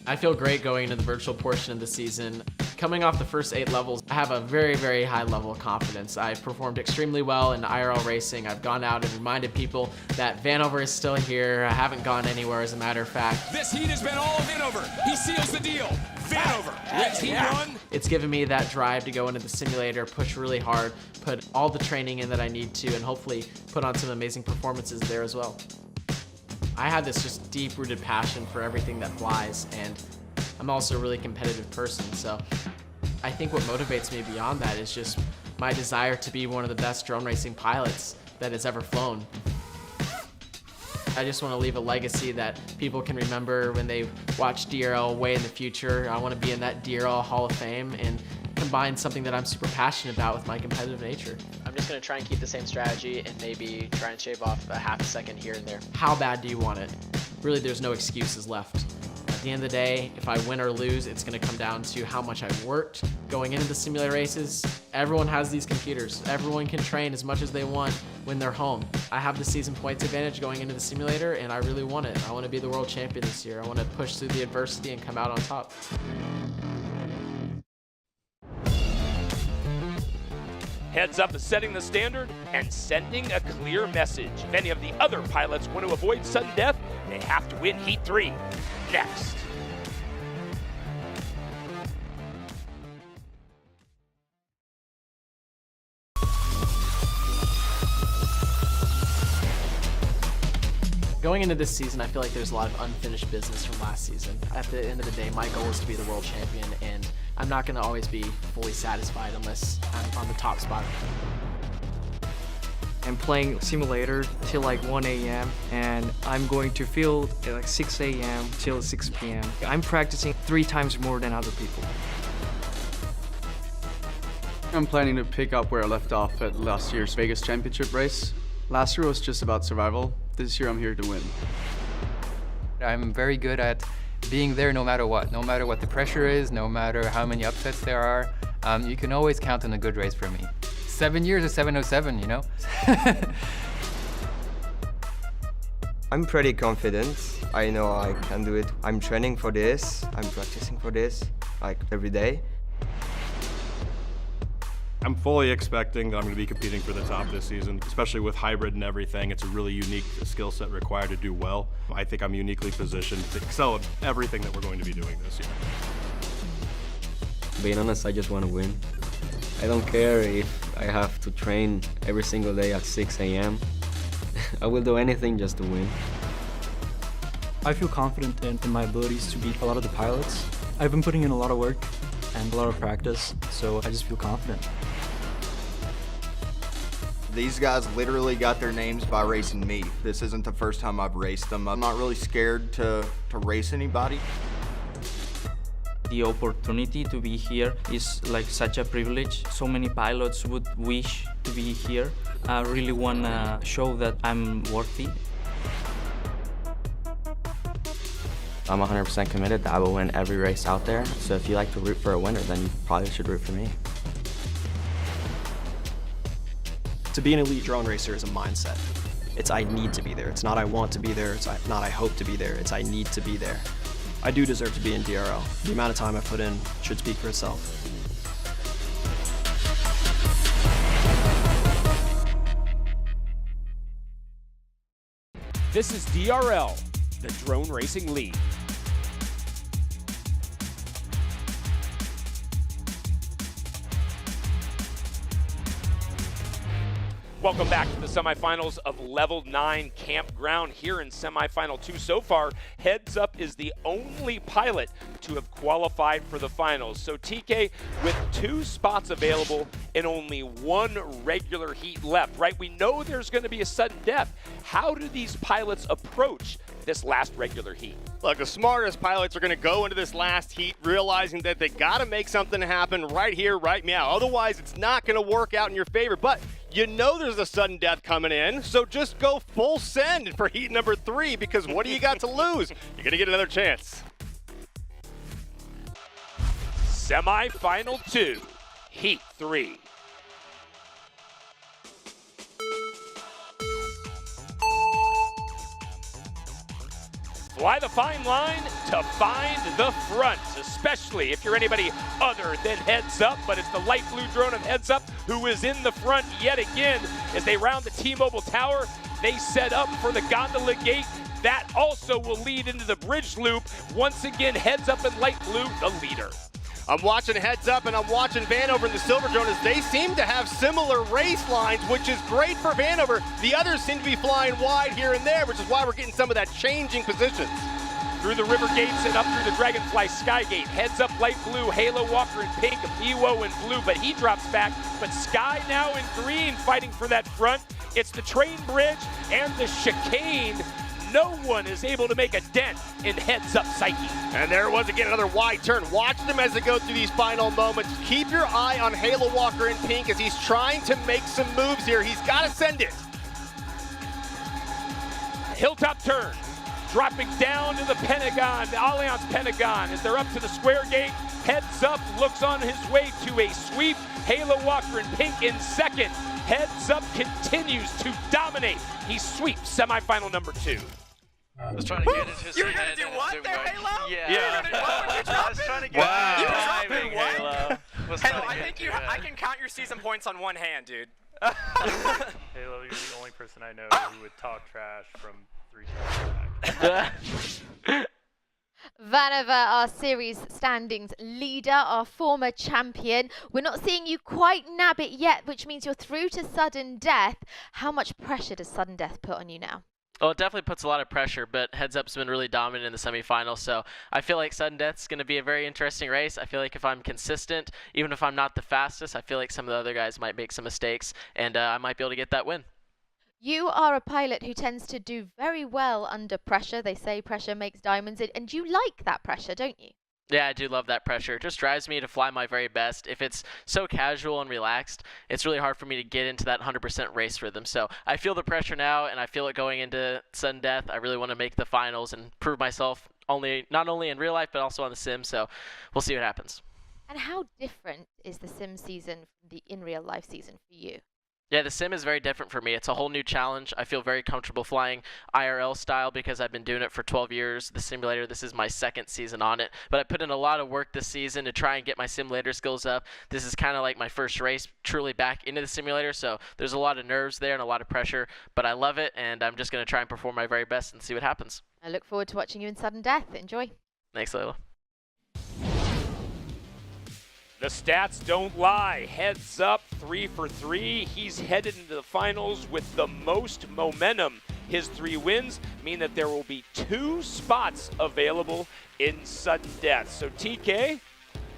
I feel great going into the virtual portion of the season. Coming off the first 8 levels, I have a very, very high level of confidence. I've performed extremely well in IRL racing. I've gone out and reminded people that Vanover is still here. I haven't gone anywhere, as a matter of fact. This heat has been all Vanover. He seals the deal. Vanover wins heat 1. It's given me that drive to go into the simulator, push really hard, put all the training in that I need to, and hopefully put on some amazing performances there as well. I have this just deep-rooted passion for everything that flies, and I'm also a really competitive person, so I think what motivates me beyond that is just my desire to be one of the best drone racing pilots that has ever flown. I just want to leave a legacy that people can remember when they watch DRL way in the future. I want to be in that DRL Hall of Fame and combine something that I'm super passionate about with my competitive nature. I'm just going to try and keep the same strategy and maybe try and shave off a half a second here and there. How bad do you want it? Really, there's no excuses left. At the end of the day, if I win or lose, it's going to come down to how much I've worked going into the simulator races. Everyone has these computers. Everyone can train as much as they want when they're home. I have the season points advantage going into the simulator, and I really want it. I want to be the world champion this year. I want to push through the adversity and come out on top. Heads Up is setting the standard and sending a clear message. If any of the other pilots want to avoid sudden death, they have to win Heat 3. Next. Going into this season, I feel like there's a lot of unfinished business from last season. At the end of the day, my goal is to be the world champion, and I'm not going to always be fully satisfied unless I'm on the top spot. I'm playing simulator till like 1 a.m. and I'm going to field at like 6 a.m. till 6 p.m. I'm practicing 3 times more than other people. I'm planning to pick up where I left off at last year's Vegas Championship race. Last year was just about survival. This year I'm here to win. I'm very good at being there no matter what the pressure is, no matter how many upsets there are. You can always count on a good race for me. 7 years of 707, you know? I'm pretty confident. I know I can do it. I'm training for this. I'm practicing for this, like every day. I'm fully expecting that I'm going to be competing for the top this season, especially with hybrid and everything. It's a really unique skill set required to do well. I think I'm uniquely positioned to excel at everything that we're going to be doing this year. Being honest, I just want to win. I don't care if I have to train every single day at 6 a.m. I will do anything just to win. I feel confident in my abilities to beat a lot of the pilots. I've been putting in a lot of work and a lot of practice, so I just feel confident. These guys literally got their names by racing me. This isn't the first time I've raced them. I'm not really scared to race anybody. The opportunity to be here is like such a privilege. So many pilots would wish to be here. I really want to show that I'm worthy. I'm 100% committed that I will win every race out there. So if you like to root for a winner, then you probably should root for me. To be an elite drone racer is a mindset. It's I need to be there. It's not I want to be there. It's not I hope to be there. It's I need to be there. I do deserve to be in DRL. The amount of time I put in should speak for itself. This is DRL, the Drone Racing League. Welcome back to the semifinals of Level 9 Campground here in semifinal 2 so far. Heads Up is the only pilot to have qualified for the finals. So TK, with 2 spots available and only 1 regular heat left, right? We know there's going to be a sudden death. How do these pilots approach this last regular heat? Look, the smartest pilots are going to go into this last heat realizing that they got to make something happen right here, right now. Otherwise, it's not going to work out in your favor. But you know there's a sudden death coming in, so just go full send for heat number 3, because what do you got to lose? You're going to get another chance. Semi-final 2, Heat 3. Fly the fine line to find the front, especially if you're anybody other than Heads Up, but it's the light blue drone of Heads Up who is in the front yet again as they round the T-Mobile Tower. They set up for the gondola gate. That also will lead into the bridge loop. Once again, Heads Up in light blue, the leader. I'm watching Heads Up and I'm watching Vanover and the Silver Drone as they seem to have similar race lines, which is great for Vanover. The others seem to be flying wide here and there, which is why we're getting some of that changing positions. Through the river gates and up through the Dragonfly Sky Gate. Heads Up light blue, Halo Walker in pink, Ewo in blue, but he drops back. But Sky now in green fighting for that front. It's the train bridge and the chicane. No one is able to make a dent in Heads Up psyche. And there was again another wide turn. Watch them as they go through these final moments. Keep your eye on Halo Walker in pink as he's trying to make some moves here. He's got to send it. Hilltop turn, dropping down to the Pentagon, the Allianz Pentagon, as they're up to the square gate. Heads Up looks on his way to a sweep. Halo Walker in pink in second. Heads Up continues to dominate. He sweeps semifinal number 2. I was trying to get into his You were gonna do what there, Halo? Yeah. What would you drop I was trying to get Wow. you were dropping what? Halo. Halo, I think I can count your season points on one hand, dude. Halo, you're the only person I know who would talk trash from 3 times back. Vanover, our series standings leader, our former champion. We're not seeing you quite nab it yet, which means you're through to sudden death. How much pressure does sudden death put on you now? Well, it definitely puts a lot of pressure, but Heads Up's been really dominant in the semifinals, so I feel like sudden death's going to be a very interesting race. I feel like if I'm consistent, even if I'm not the fastest, I feel like some of the other guys might make some mistakes, and I might be able to get that win. You are a pilot who tends to do very well under pressure. They say pressure makes diamonds, and you like that pressure, don't you? Yeah, I do love that pressure. It just drives me to fly my very best. If it's so casual and relaxed, it's really hard for me to get into that 100% race rhythm. So I feel the pressure now, and I feel it going into sudden death. I really want to make the finals and prove myself not only in real life, but also on the sim. So we'll see what happens. And how different is the sim season from the in real life season for you? Yeah, the sim is very different for me. It's a whole new challenge. I feel very comfortable flying IRL style because I've been doing it for 12 years. The simulator, this is my second season on it. But I put in a lot of work this season to try and get my simulator skills up. This is kind of like my first race truly back into the simulator. So there's a lot of nerves there and a lot of pressure. But I love it, and I'm just going to try and perform my very best and see what happens. I look forward to watching you in sudden death. Enjoy. Thanks, Layla. The stats don't lie. Heads Up, 3 for 3. He's headed into the finals with the most momentum. His 3 wins mean that there will be 2 spots available in sudden death. So TK,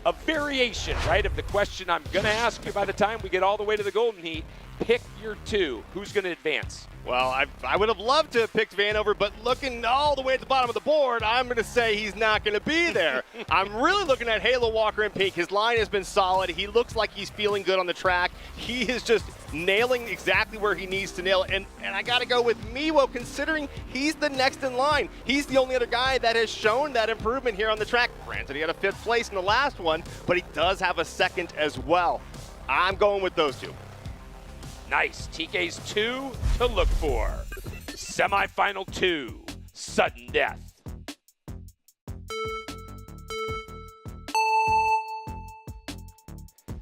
a variation, right, of the question I'm going to ask you by the time we get all the way to the Golden Heat. Pick your 2. Who's going to advance? Well, I would have loved to have picked Vanover, but looking all the way at the bottom of the board, I'm going to say he's not going to be there. I'm really looking at Halo Walker in pink. His line has been solid. He looks like he's feeling good on the track. He is just nailing exactly where he needs to nail. And I got to go with Miwo, considering he's the next in line. He's the only other guy that has shown that improvement here on the track. Granted, he had a 5th place in the last one, but he does have a 2nd as well. I'm going with those 2. Nice. TK's 2 to look for. Semi-final 2, sudden death.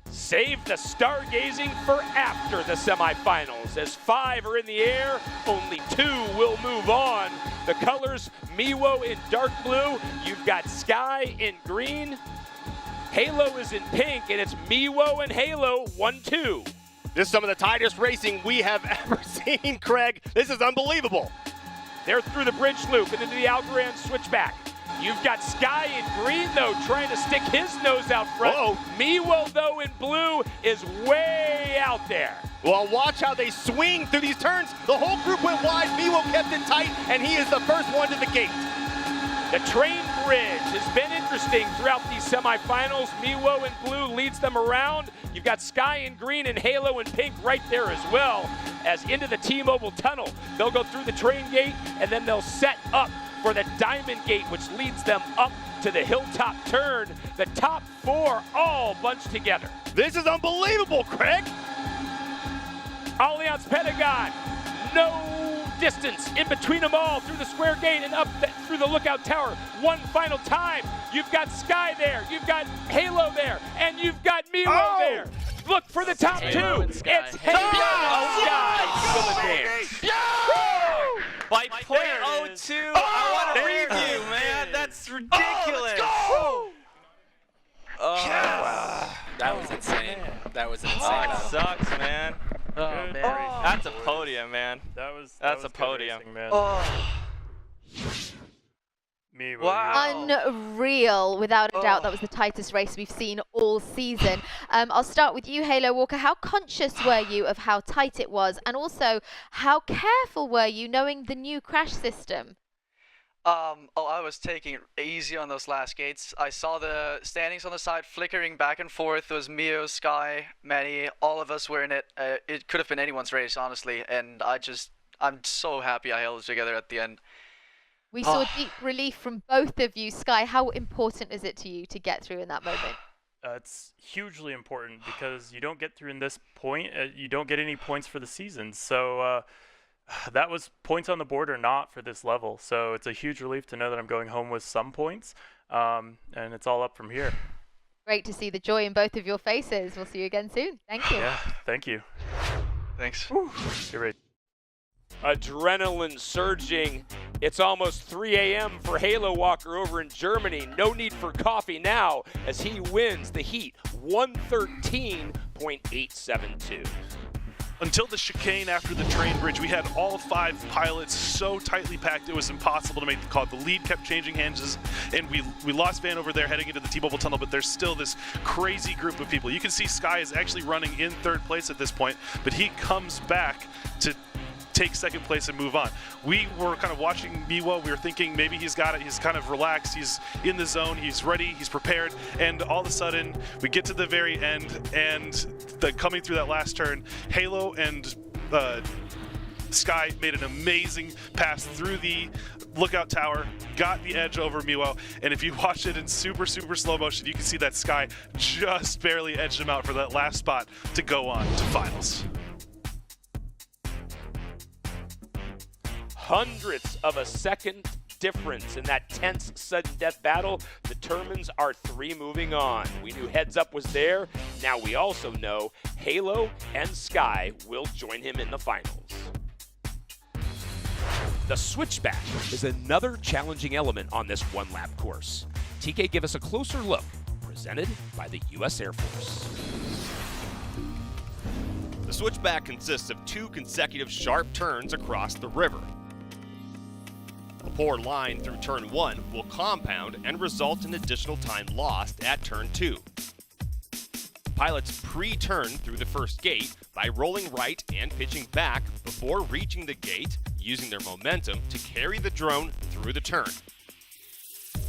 Save the stargazing for after the semifinals. As 5 are in the air, only 2 will move on. The colors, Miwo in dark blue. You've got Sky in green. Halo is in pink, and it's Miwo and Halo 1-2. This is some of the tightest racing we have ever seen, Craig. This is unbelievable. They're through the bridge loop and into the Algorand switchback. You've got Sky in green, though, trying to stick his nose out front. Whoa. Miwo, though, in blue is way out there. Well, watch how they swing through these turns. The whole group went wide. Miwo kept it tight, and he is the first one to the gate. The train bridge has been interesting throughout these semifinals. Miwo in blue leads them around. You've got Sky in green and Halo in pink right there as well. As into the T-Mobile tunnel, they'll go through the train gate and then they'll set up for the Diamond Gate, which leads them up to the hilltop turn. The top 4 all bunched together. This is unbelievable, Craig! Allianz Pentagon, no distance in between them all through the square gate and up through the lookout tower. One final time. You've got Sky there, you've got Halo there, and you've got Milo there. Look for the top 2. It's Halo and Sky will advance. By .02, I want a review, man. That's ridiculous. That was insane. That was insane. That sucks, man. Oh, man. That's a podium, man. That's a podium. Racing, man. Unreal, without a doubt. That was the tightest race we've seen all season. I'll start with you, Halo Walker. How conscious were you of how tight it was, and also how careful were you knowing the new crash system? I was taking it easy on those last gates. I saw the standings on the side flickering back and forth. It was Mio, Sky, Manny, all of us were in it. It could have been anyone's race, honestly, and I'm so happy I held it together at the end. We saw deep relief from both of you. Sky, how important is it to you to get through in that moment? It's hugely important because you don't get through in this point, you don't get any points for the season. So that was points on the board or not for this level. So it's a huge relief to know that I'm going home with some points, and it's all up from here. Great to see the joy in both of your faces. We'll see you again soon. Thank you. Yeah, thank you. Thanks. Great. Adrenaline surging. It's almost 3 a.m. for Halo Walker over in Germany. No need for coffee now as he wins the heat 113.872. Until the chicane after the train bridge, we had all 5 pilots so tightly packed it was impossible to make the call. The lead kept changing hands, and we lost Van over there heading into the T-Mobile tunnel, but there's still this crazy group of people. You can see Sky is actually running in 3rd place at this point, but he comes back to take 2nd place and move on. We were kind of watching Miwo. We were thinking maybe he's got it. He's kind of relaxed. He's in the zone. He's ready. He's prepared. And all of a sudden, we get to the very end, and coming through that last turn, Halo and Sky made an amazing pass through the lookout tower, got the edge over Miwo, and if you watch it in super slow motion, you can see that Sky just barely edged him out for that last spot to go on to finals. Hundredths of a second difference in that tense sudden death battle determines our 3 moving on. We knew Heads Up was there. Now we also know Halo and Sky will join him in the finals. The switchback is another challenging element on this one-lap course. TK, give us a closer look, presented by the U.S. Air Force. The switchback consists of 2 consecutive sharp turns across the river. A poor line through turn 1 will compound and result in additional time lost at turn 2. Pilots pre-turn through the first gate by rolling right and pitching back before reaching the gate, using their momentum to carry the drone through the turn.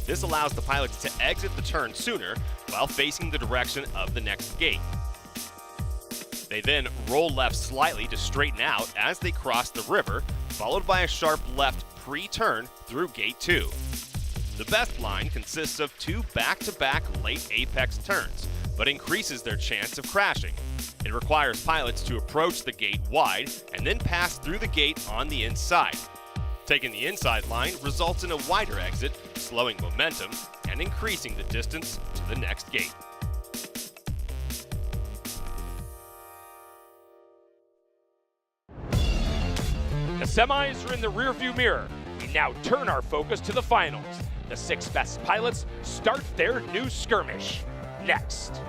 This allows the pilots to exit the turn sooner while facing the direction of the next gate. They then roll left slightly to straighten out as they cross the river, followed by a sharp left pre-turn through gate 2. The best line consists of 2 back-to-back late apex turns, but increases their chance of crashing. It requires pilots to approach the gate wide and then pass through the gate on the inside. Taking the inside line results in a wider exit, slowing momentum and increasing the distance to the next gate. The semis are in the rearview mirror. We now turn our focus to the finals. The 6 best pilots start their new skirmish. Next.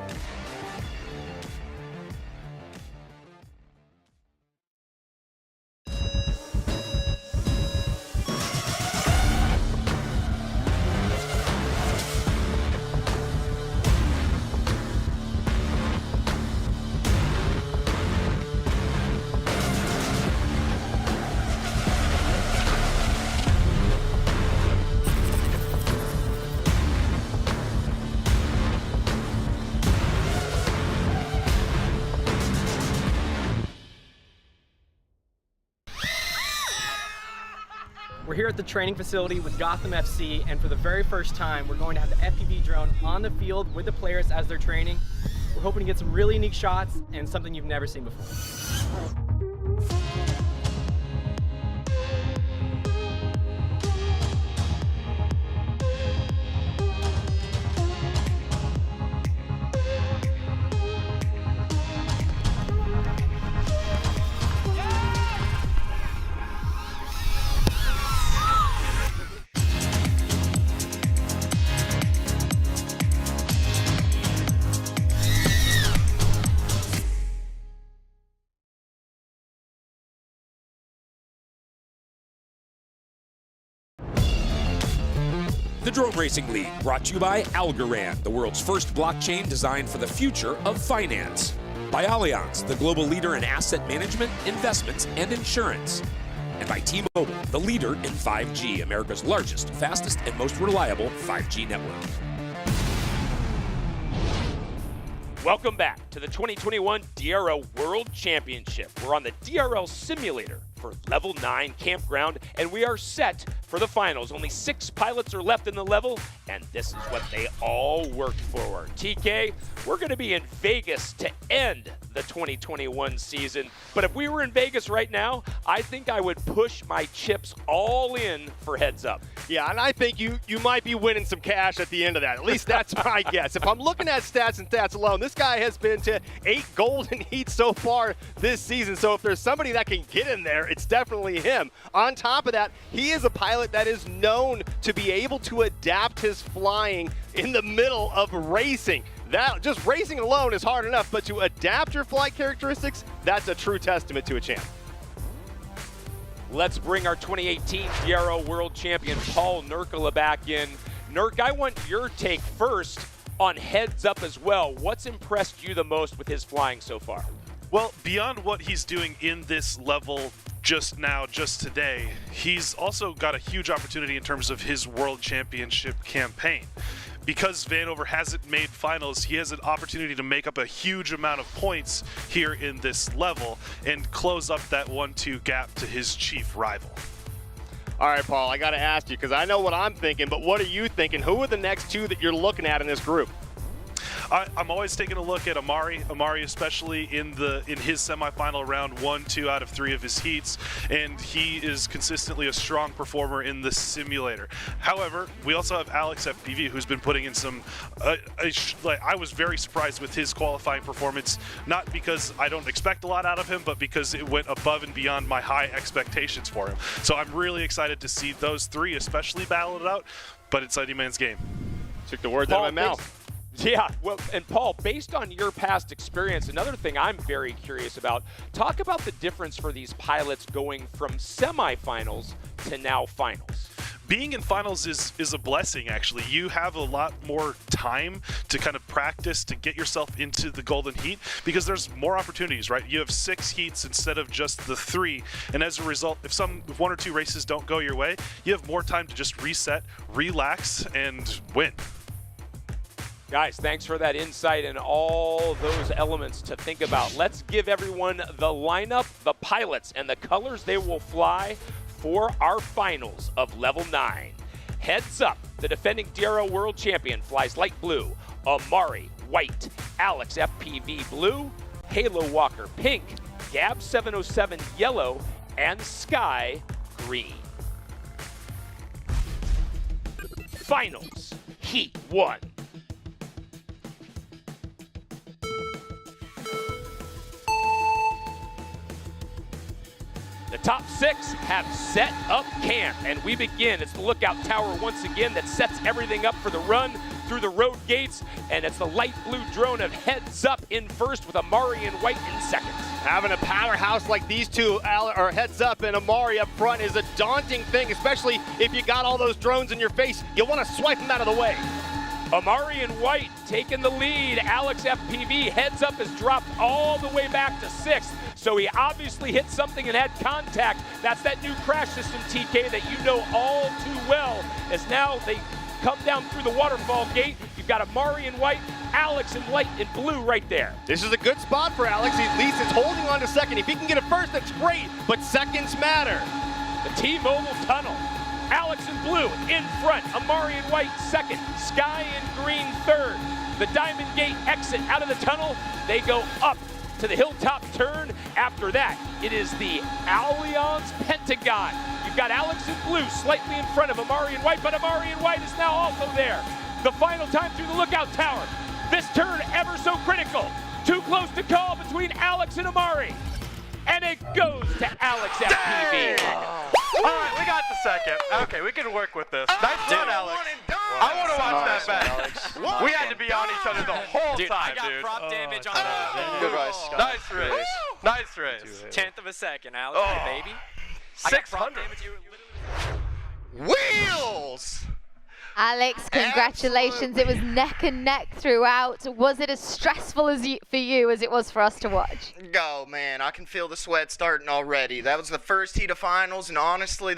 We're here at the training facility with Gotham FC, and for the very first time, we're going to have the FPV drone on the field with the players as they're training. We're hoping to get some really unique shots and something you've never seen before. The Drone Racing League, brought to you by Algorand, the world's first blockchain designed for the future of finance. By Allianz, the global leader in asset management, investments, and insurance. And by T-Mobile, the leader in 5G, America's largest, fastest, and most reliable 5G network. Welcome back to the 2021 DRL World Championship. We're on the DRL simulator for Level 9 Campground, and we are set for the finals. Only 6 pilots are left in the level, and this is what they all worked for. TK, we're going to be in Vegas to end the 2021 season, but if we were in Vegas right now, I think I would push my chips all in for Heads Up. Yeah, and I think you might be winning some cash at the end of that. At least that's my guess. If I'm looking at stats and stats alone, this guy has been to 8 golden heats so far this season. So if there's somebody that can get in there, it's definitely him. On top of that, he is a pilot that is known to be able to adapt his flying in the middle of racing. That just racing alone is hard enough, but to adapt your flight characteristics, that's a true testament to a champ. Let's bring our 2018 DRL World Champion Paul Nurkala back in. Nurk, I want your take first on Heads Up as well. What's impressed you the most with his flying so far? Well, beyond what he's doing in this level just now, just today, he's also got a huge opportunity in terms of his World Championship campaign. Because Vanover hasn't made finals, he has an opportunity to make up a huge amount of points here in this level and close up that 1-2 gap to his chief rival. All right, Paul, I got to ask you, because I know what I'm thinking, but what are you thinking? Who are the next 2 that you're looking at in this group? I'm always taking a look at Amari especially in his semifinal round 1-2 out of 3 of his heats, and he is consistently a strong performer in the simulator. However, we also have Alex FPV, who's been putting in some I was very surprised with his qualifying performance, not because I don't expect a lot out of him, but because it went above and beyond my high expectations for him. So I'm really excited to see those 3 especially battle it out, but it's any man's game. Took the words out of my mouth. Yeah, well, and Paul, based on your past experience, another thing I'm very curious about, talk about the difference for these pilots going from semifinals to now finals. Being in finals is a blessing, actually. You have a lot more time to kind of practice to get yourself into the golden heat because there's more opportunities, right? You have 6 heats instead of just the 3, and as a result, if 1 or 2 races don't go your way, you have more time to just reset, relax, and win. Guys, thanks for that insight and all those elements to think about. Let's give everyone the lineup, the pilots, and the colors they will fly for our finals of Level 9. Heads Up, the defending DRL World Champion flies light blue, Amari white, Alex FPV blue, Halo Walker pink, Gab 707 yellow, and Sky green. Finals, Heat 1. The top 6 have set up camp, and we begin. It's the lookout tower once again that sets everything up for the run through the road gates, and it's the light blue drone of Heads Up in first with Amari in white in second. Having a powerhouse like these two, Heads Up and Amari up front, is a daunting thing, especially if you got all those drones in your face. You want to swipe them out of the way. Amari in white taking the lead. Alex FPV, Heads Up, has dropped all the way back to 6th. So he obviously hit something and had contact. That's that new crash system, TK, that you know all too well. As now they come down through the waterfall gate. You've got Amari in white, Alex in light and blue right there. This is a good spot for Alex. At least he's holding on to second. If he can get it first, that's great, but seconds matter. The T-Mobile tunnel. Alex in blue in front, Amari in white second, Sky in green third. The Diamond Gate exit out of the tunnel. They go up to the hilltop turn. After that, it is the Allianz Pentagon. You've got Alex in blue slightly in front of Amari in white, but Amari in white is now also there. The final time through the lookout tower. This turn ever so critical. Too close to call between Alex and Amari. And it goes to Alex FPV. All right, we got the second. Okay, we can work with this. Nice run, Alex. I want to watch that back. We had to be on each other the whole time, dude. I got prop damage on the Good race. Nice race. Nice race. 10th of a second, Alex, baby. 600. Wheels! Alex, congratulations. It was neck and neck throughout. Was it as stressful for you as it was for us to watch? Oh, man, I can feel the sweat starting already. That was the first heat of finals, and honestly,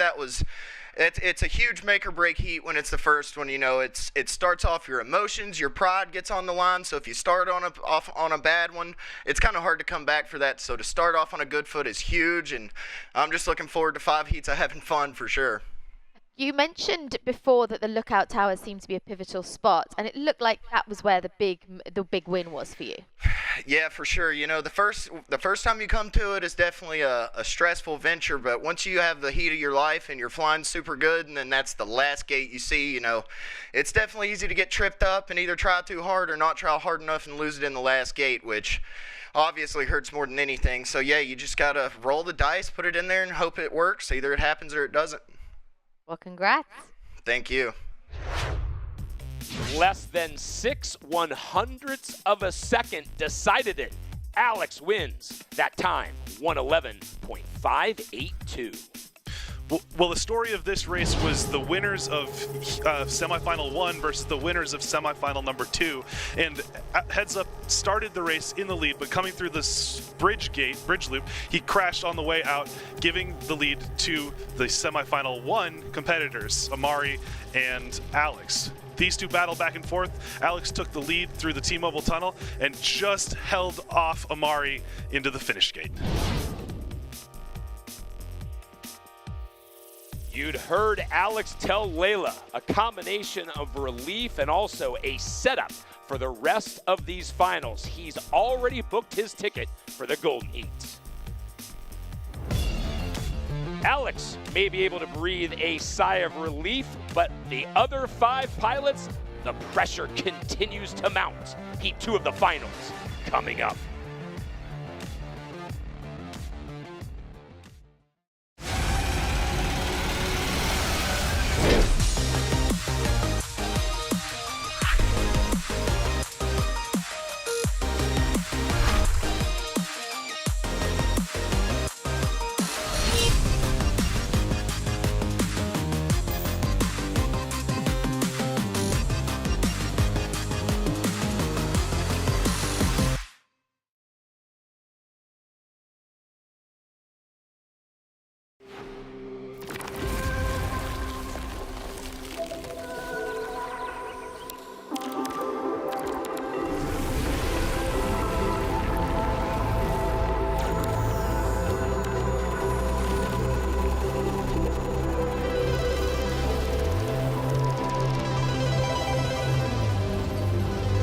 it's a huge make-or-break heat when it's the first one. You know, it starts off your emotions, your pride gets on the line, so if you start off on a bad one, it's kind of hard to come back for that. So to start off on a good foot is huge, and I'm just looking forward to 5 heats of having fun for sure. You mentioned before that the lookout tower seemed to be a pivotal spot, and it looked like that was where the big win was for you. Yeah, for sure. You know, the first time you come to it is definitely a stressful venture, but once you have the heat of your life and you're flying super good, and then that's the last gate you see, you know, it's definitely easy to get tripped up and either try too hard or not try hard enough and lose it in the last gate, which obviously hurts more than anything. So yeah, you just gotta roll the dice, put it in there, and hope it works. Either it happens or it doesn't. Well, congrats. Thank you. Less than 6/100ths of a second decided it. Alex wins. That time, 111.582. Well, the story of this race was the winners of semifinal 1 versus the winners of semifinal number 2. And Heads Up started the race in the lead, but coming through this bridge loop, he crashed on the way out, giving the lead to the semifinal 1 competitors, Amari and Alex. These two battled back and forth. Alex took the lead through the T-Mobile tunnel and just held off Amari into the finish gate. You'd heard Alex tell Layla a combination of relief and also a setup for the rest of these finals. He's already booked his ticket for the Golden Heat. Alex may be able to breathe a sigh of relief, but the other 5 pilots, the pressure continues to mount. Heat 2 of the finals coming up.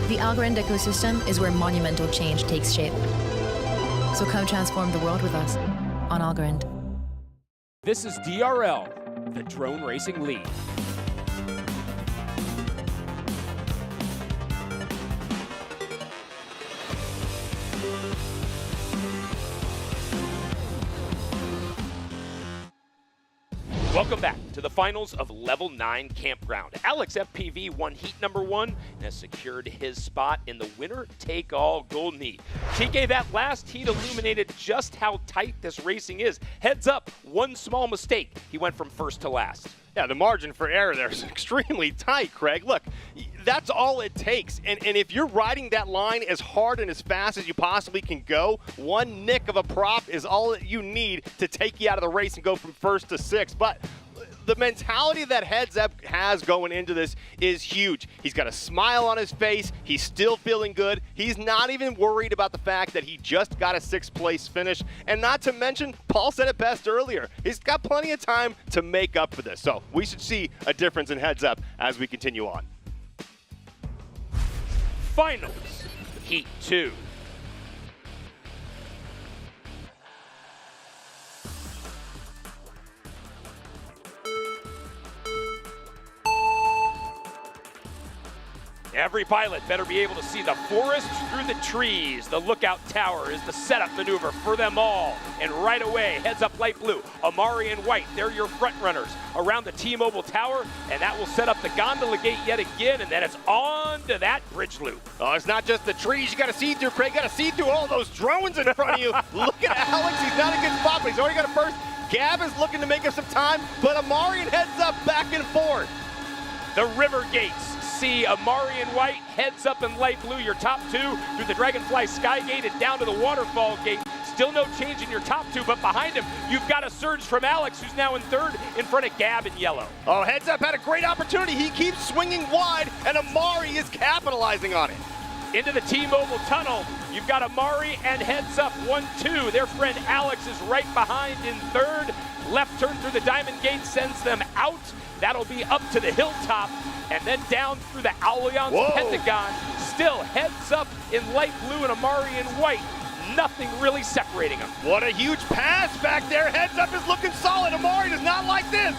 The Algorand ecosystem is where monumental change takes shape. So come transform the world with us on Algorand. This is DRL, the Drone Racing League. Welcome back to the finals of Level 9 Campground. Alex FPV won heat number 1 and has secured his spot in the winner-take-all Golden Heat. TK, that last heat illuminated just how tight this racing is. Heads up, one small mistake, he went from first to last. Yeah, the margin for error there is extremely tight, Craig. Look, that's all it takes. And if you're riding that line as hard and as fast as you possibly can go, one nick of a prop is all that you need to take you out of the race and go from first to sixth. But the mentality that Heads Up has going into this is huge. He's got a smile on his face. He's still feeling good. He's not even worried about the fact that he just got a 6th place finish. And not to mention, Paul said it best earlier, he's got plenty of time to make up for this. So we should see a difference in Heads Up as we continue on. Finals, Heat 2. Every pilot better be able to see the forest through the trees. The lookout tower is the setup maneuver for them all. And right away, Heads Up Light Blue, Amari and White, they're your front runners around the T-Mobile tower, and that will set up the gondola gate yet again, and then it's on to that bridge loop. Oh, it's not just the trees you got to see through, Craig. You got to see through all those drones in front of you. Look at Alex. He's not in a good spot, but he's already got a first. Gab is looking to make up some time, but Amari and Heads Up back and forth. The river gates see Amari and White, Heads Up in light blue, your top two, through the Dragonfly Sky Gate and down to the Waterfall Gate. Still no change in your top two, but behind him, you've got a surge from Alex, who's now in 3rd, in front of Gab in yellow. Oh, Heads Up had a great opportunity. He keeps swinging wide, and Amari is capitalizing on it. Into the T-Mobile tunnel, you've got Amari and Heads Up 1-2. Their friend Alex is right behind in 3rd. Left turn through the Diamond Gate sends them out. That'll be up to the hilltop and then down through the Allianz Pentagon. Still Heads Up in light blue and Amari in white. Nothing really separating them. What a huge pass back there. Heads Up is looking solid. Amari does not like this.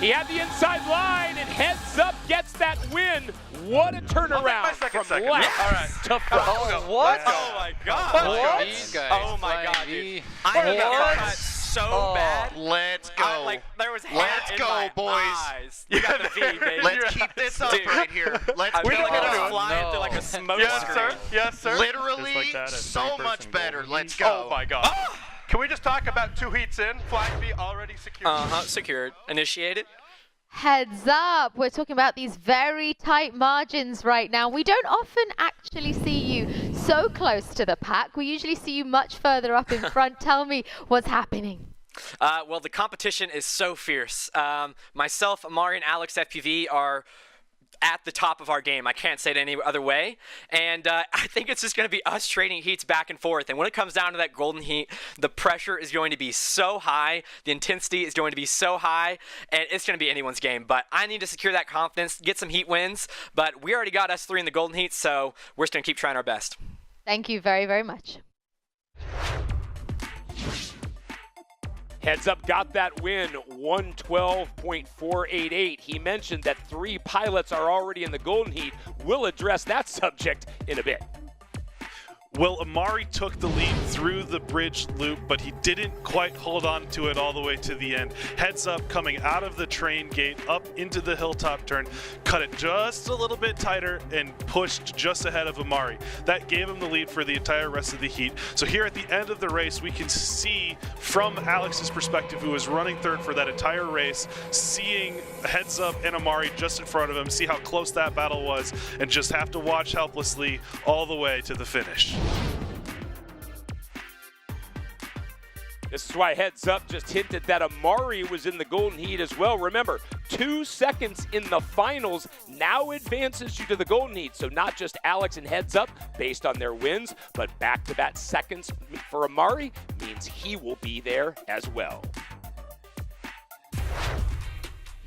He had the inside line, and Heads Up gets that win. What a turnaround from last to front. What? Oh my God. What? Oh my God, dude. I got so bad. Let's go. There was hair in my eyes. You got the V, baby. Let's keep this up right here. Let's we keep look at it us up. flying through like a smoke screen. Yes, sir. Literally so much better. Let's go. Oh my God. Can we just talk about 2 heats in? Flag V already secured. Secured. Initiated. Heads up, we're talking about these very tight margins right now. We don't often actually see you so close to the pack. We usually see you much further up in front. Tell me what's happening. Well, the competition is so fierce. Myself, Amari, and Alex FPV are at the top of our game. I can't say it any other way. And I think it's just going to be us trading heats back and forth. And when it comes down to that golden heat, the pressure is going to be so high. The intensity is going to be so high. And it's going to be anyone's game. But I need to secure that confidence, get some heat wins. But we already got us 3 in the golden heat, so we're just going to keep trying our best. Thank you very, very much. Heads Up got that win, 112.488. He mentioned that 3 pilots are already in the golden heat. We'll address that subject in a bit. Well, Amari took the lead through the bridge loop, but he didn't quite hold on to it all the way to the end. Heads Up coming out of the train gate up into the hilltop turn, cut it just a little bit tighter and pushed just ahead of Amari. That gave him the lead for the entire rest of the heat. So here at the end of the race, we can see from Alex's perspective, who was running 3rd for that entire race, seeing Heads Up and Amari just in front of him, see how close that battle was, and just have to watch helplessly all the way to the finish. This is why Heads Up just hinted that Amari was in the golden heat as well. Remember, 2 seconds in the finals now advances you to the golden heat. So not just Alex and Heads Up based on their wins, but back-to-back seconds for Amari means he will be there as well.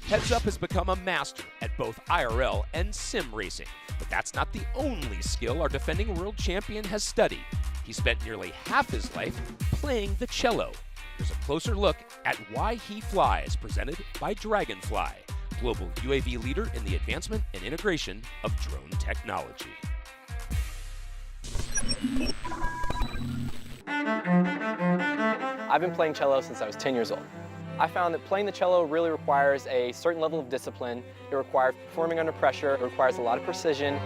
Heads Up has become a master at both IRL and sim racing. But that's not the only skill our defending world champion has studied. He spent nearly half his life playing the cello. Here's a closer look at Why He Flies, presented by Dragonfly, global UAV leader in the advancement and integration of drone technology. I've been playing cello since I was 10 years old. I found that playing the cello really requires a certain level of discipline. It requires performing under pressure. It requires a lot of precision.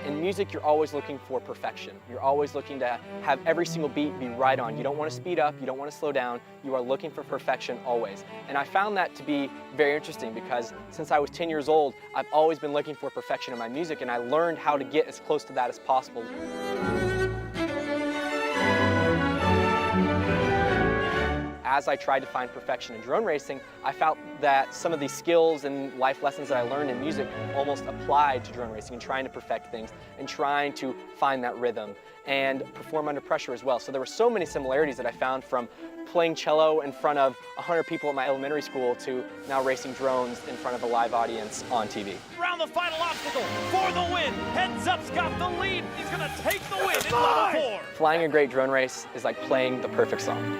In music, you're always looking for perfection. You're always looking to have every single beat be right on. You don't want to speed up. You don't want to slow down. You are looking for perfection always. And I found that to be very interesting because since I was 10 years old, I've always been looking for perfection in my music, and I learned how to get as close to that as possible. as I tried to find perfection in drone racing, I felt that some of these skills and life lessons that I learned in music almost applied to drone racing and trying to perfect things and trying to find that rhythm and perform under pressure as well. So there were so many similarities that I found from playing cello in front of 100 people at my elementary school to now racing drones in front of a live audience on TV. Around the final obstacle for the win. Heads Up's got the lead. He's going to take the win in level 4. Flying a great drone race is like playing the perfect song.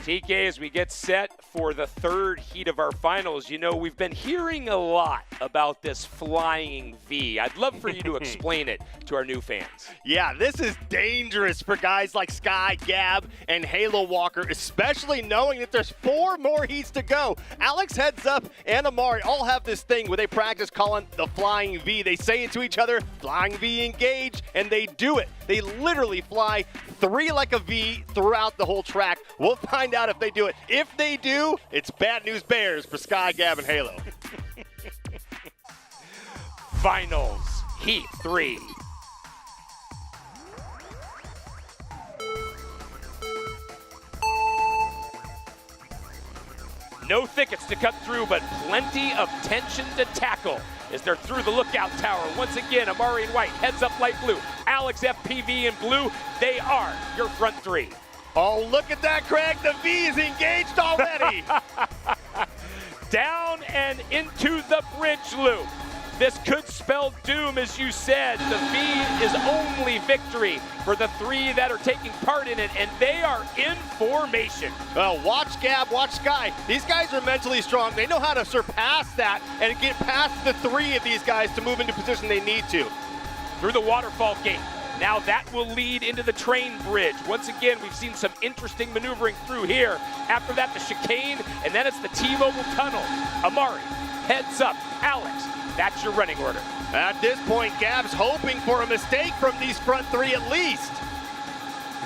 TK, as we get set for the third heat of our finals, you know, we've been hearing a lot about this flying V. I'd love for you to explain it to our new fans. Yeah, this is dangerous for guys like Sky, Gab, and Halo Walker, especially knowing that there's 4 more heats to go. Alex, Heads Up, and Amari all have this thing where they practice calling the flying V. They say it to each other, flying V engage, and they do it. They literally fly 3 like a V throughout the whole track. We'll find out if they do it. If they do, it's bad news bears for Sky, Gab, and Halo. Finals, Heat 3. No thickets to cut through, but plenty of tension to tackle as they're through the lookout tower. Once again, Amari in white, Heads Up light blue, Alex FPV in blue. They are your front 3. Oh, look at that, Craig. The V is engaged already. Down and into the bridge loop. This could spell doom, as you said. The V is only victory for the 3 that are taking part in it, and they are in formation. Well, watch Gab, watch Sky. These guys are mentally strong. They know how to surpass that and get past the 3 of these guys to move into position they need to. Through the waterfall gate. Now that will lead into the train bridge. Once again, we've seen some interesting maneuvering through here. After that, the chicane, and then it's the T-Mobile tunnel. Amari, Heads Up, Alex, that's your running order. At this point, Gab's hoping for a mistake from these front 3 at least.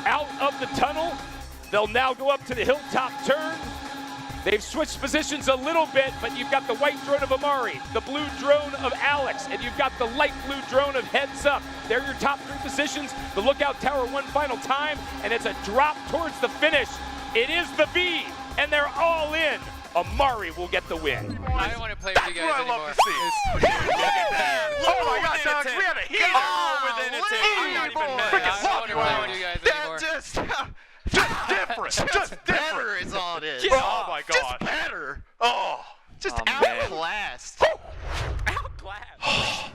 Out of the tunnel, they'll now go up to the hilltop turn. They've switched positions a little bit, but you've got the white drone of Amari, the blue drone of Alex, and you've got the light blue drone of Heads Up. They're your top 3 positions. The lookout tower one final time, and it's a drop towards the finish. It is the V, and they're all in. Amari will get the win. I don't want to play with you guys That's what anymore. I love to see. Look at that. Oh my gosh, Alex, we have a heater. Oh, within a 10. I'm not even mad. I don't want to play with you guys anymore. Just different. Just different. Better is all it is. Oh my God. Just better. Oh. Just outclassed. Outclassed.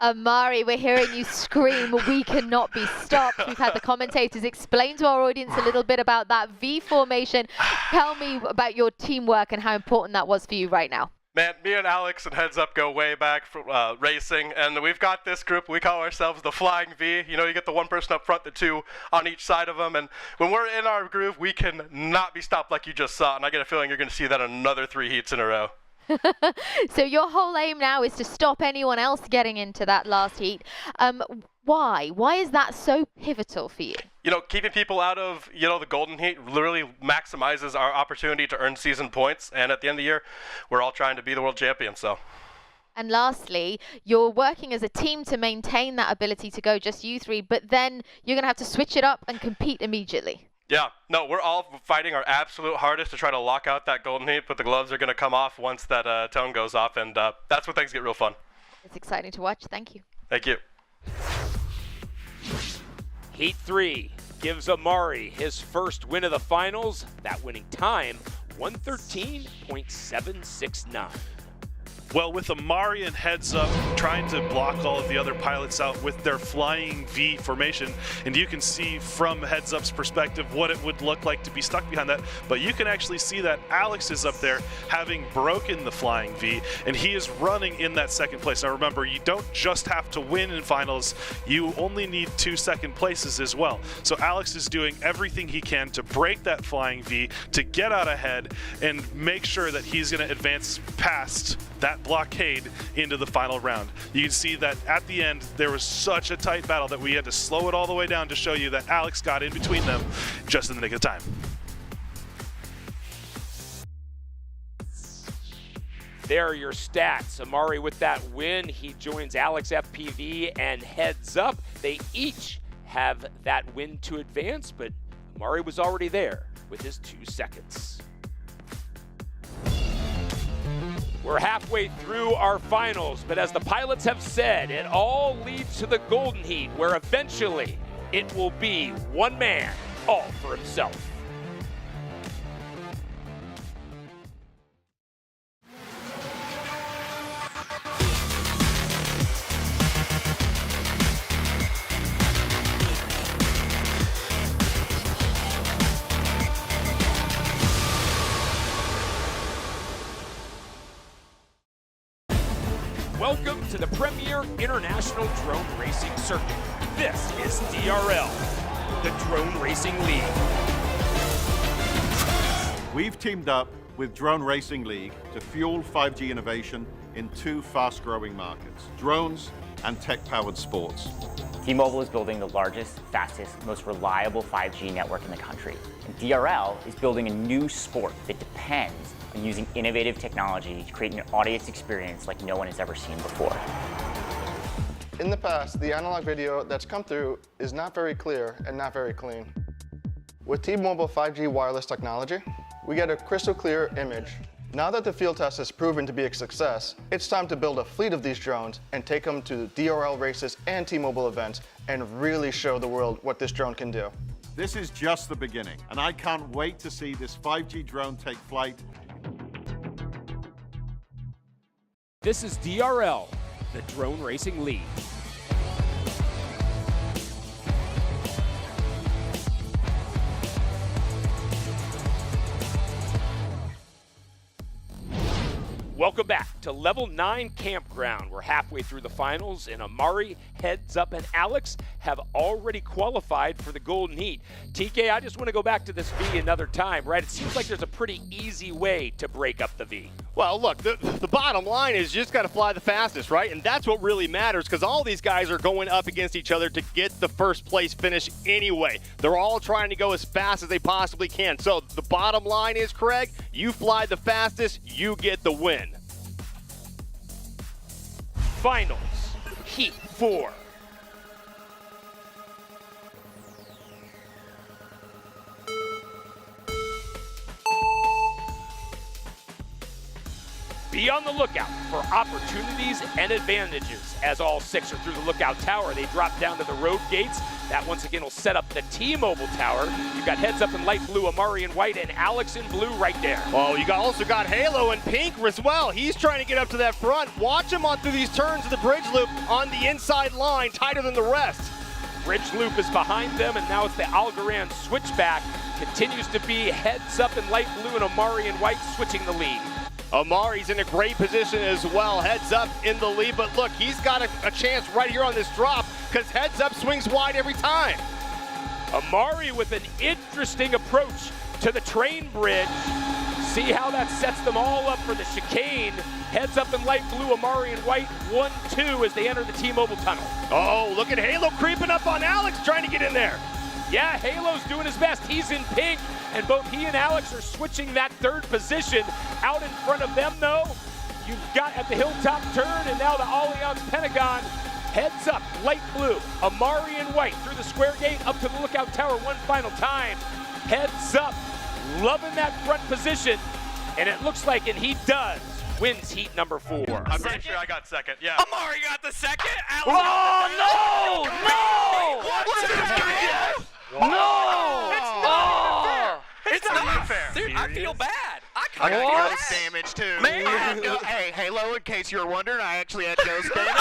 Amari, we're hearing you scream, we cannot be stopped. We've had the commentators explain to our audience a little bit about that V formation. Tell me about your teamwork and how important that was for you right now. Man, me and Alex and Heads Up go way back for racing, and we've got this group. We call ourselves the Flying V. You know, you get the 1 person up front, the 2 on each side of them, and when we're in our groove, we can not be stopped like you just saw, and I get a feeling you're going to see that another 3 heats in a row. So your whole aim now is to stop anyone else getting into that last heat. Why? Why is that so pivotal for you? You know, keeping people out of, you know, the golden heat literally maximizes our opportunity to earn season points. And at the end of the year, we're all trying to be the world champion, so. And lastly, you're working as a team to maintain that ability to go just you 3, but then you're going to have to switch it up and compete immediately. Yeah, no, we're all fighting our absolute hardest to try to lock out that golden heat, but the gloves are going to come off once that tone goes off, and that's when things get real fun. It's exciting to watch. Thank you. Thank you. Heat 3 gives Amari his first win of the finals. That winning time, 113.769. Well, with Amari and Heads Up trying to block all of the other pilots out with their flying V formation, and you can see from Heads Up's perspective what it would look like to be stuck behind that, but you can actually see that Alex is up there having broken the flying V, and he is running in that second place. Now remember, you don't just have to win in finals, you only need 2 second places as well. So Alex is doing everything he can to break that flying V, to get out ahead, and make sure that he's going to advance past that blockade into the final round. You can see that at the end there was such a tight battle that we had to slow it all the way down to show you that Alex got in between them just in the nick of time. There are your stats. Amari with that win. He joins Alex FPV and Heads Up. They each have that win to advance, but Amari was already there with his 2 seconds. We're halfway through our finals, but as the pilots have said, it all leads to the Golden Heat, where eventually it will be one man, all for himself. Welcome to the premier international drone racing circuit. This is DRL, the Drone Racing League. We've teamed up with Drone Racing League to fuel 5G innovation in 2 fast-growing markets, drones and tech-powered sports. T-Mobile is building the largest, fastest, most reliable 5G network in the country. And DRL is building a new sport that depends on using innovative technology to create an audience experience like no one has ever seen before. In the past, the analog video that's come through is not very clear and not very clean. With T-Mobile 5G wireless technology, we get a crystal clear image. Now that the field test has proven to be a success, it's time to build a fleet of these drones and take them to DRL races and T-Mobile events and really show the world what this drone can do. This is just the beginning, and I can't wait to see this 5G drone take flight. This is DRL, the Drone Racing League. Welcome back to Level 9 Campground. We're halfway through the finals, and Amari, Heads Up, and Alex have already qualified for the Golden Heat. TK, I just want to go back to this V another time, right? It seems like there's a pretty easy way to break up the V. Well, look, the bottom line is you just got to fly the fastest, right? And that's what really matters, because all these guys are going up against each other to get the first place finish anyway. They're all trying to go as fast as they possibly can. So the bottom line is, Craig, you fly the fastest, you get the win. Finals, Heat 4. Be on the lookout for opportunities and advantages. As all 6 are through the lookout tower, they drop down to the road gates. That once again will set up the T-Mobile tower. You've got Heads Up in light blue, Amari in white, and Alex in blue right there. Oh, you also got Halo in pink as well. He's trying to get up to that front. Watch him on through these turns of the bridge loop on the inside line, tighter than the rest. Bridge loop is behind them, and now it's the Algorand switchback. Continues to be Heads Up in light blue and Amari in white switching the lead. Amari's in a great position as well. Heads Up in the lead, but look, he's got a chance right here on this drop because Heads Up swings wide every time. Amari with an interesting approach to the train bridge. See how that sets them all up for the chicane. Heads Up in light blue, Amari in white, 1-2 as they enter the T-Mobile tunnel. Oh, look at Halo creeping up on Alex, trying to get in there. Yeah, Halo's doing his best. He's in pink, and both he and Alex are switching that third position. Out in front of them, though, you've got at the hilltop turn, and now the Allianz Pentagon. Heads Up, light blue, Amari in white through the square gate up to the lookout tower one final time. Heads Up, loving that front position, and it looks like, and he does, wins heat number 4. I'm pretty sure I got second, yeah. Amari got the second. Alex Oh, no! What? No! It's not fair. Dude, I feel bad. I got ghost damage too. Man. Hey, Halo, in case you were wondering, I actually had ghost damage.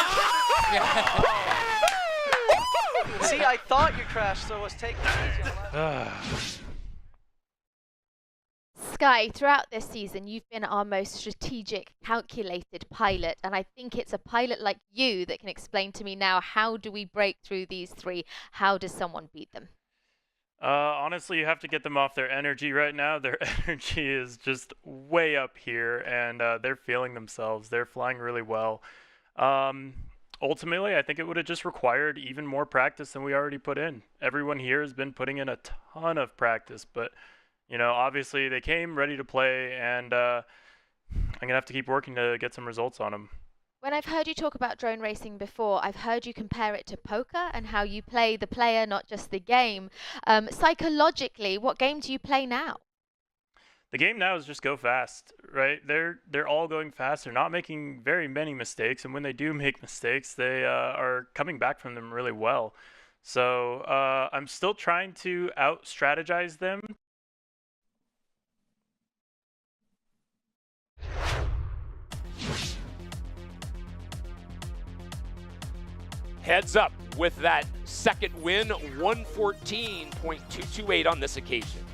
See, I thought you crashed, so I was taking it easy on that. Sky, throughout this season, you've been our most strategic, calculated pilot, and I think it's a pilot like you that can explain to me now, how do we break through these 3? How does someone beat them? Honestly, you have to get them off their energy right now. Their energy is just way up here, and they're feeling themselves. They're flying really well. Ultimately, I think it would have just required even more practice than we already put in. Everyone here has been putting in a ton of practice, but you know, obviously they came ready to play, and I'm going to have to keep working to get some results on him. When I've heard you talk about drone racing before, I've heard you compare it to poker and how you play the player, not just the game. Psychologically, what game do you play now? The game now is just go fast, right? They're all going fast. They're not making very many mistakes, and when they do make mistakes, they are coming back from them really well. So I'm still trying to out-strategize them. Heads up with that second win, 114.228 on this occasion.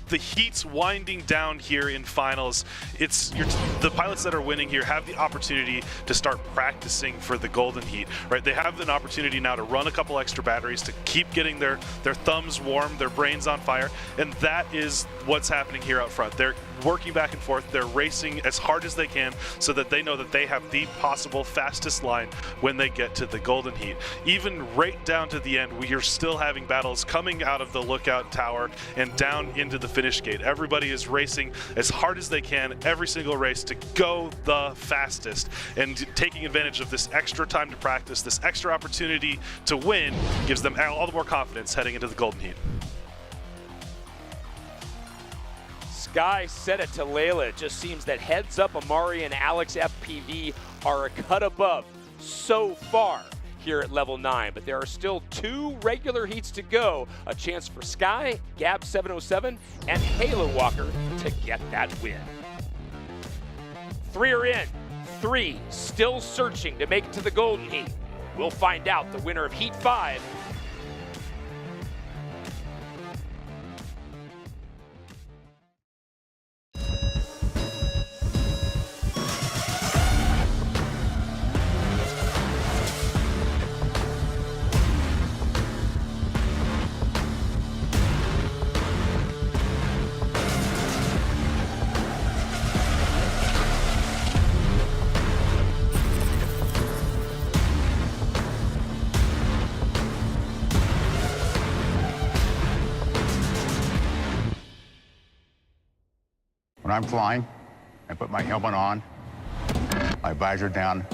The heat's winding down here in finals. The pilots that are winning here have the opportunity to start practicing for the golden heat, right? They have an opportunity now to run a couple extra batteries to keep getting their thumbs warm, their brains on fire, and that is what's happening here out front. They're working back and forth. They're racing as hard as they can so that they know that they have the possible fastest line when they get to the golden heat. Even right down to the end, we are still having battles coming out of the lookout tower and down into the finish gate. Everybody is racing as hard as they can every single race to go the fastest, and taking advantage of this extra time to practice, this extra opportunity to win, gives them all the more confidence heading into the golden heat. Sky said it to Layla. It just seems that Heads Up, Amari, and Alex FPV are a cut above so far here at level 9, but there are still 2 regular heats to go. A chance for Sky, Gab 707, and Halo Walker to get that win. 3 are in, 3 still searching to make it to the golden heat. We'll find out the winner of Heat 5. When I'm flying, I put my helmet on, my visor down,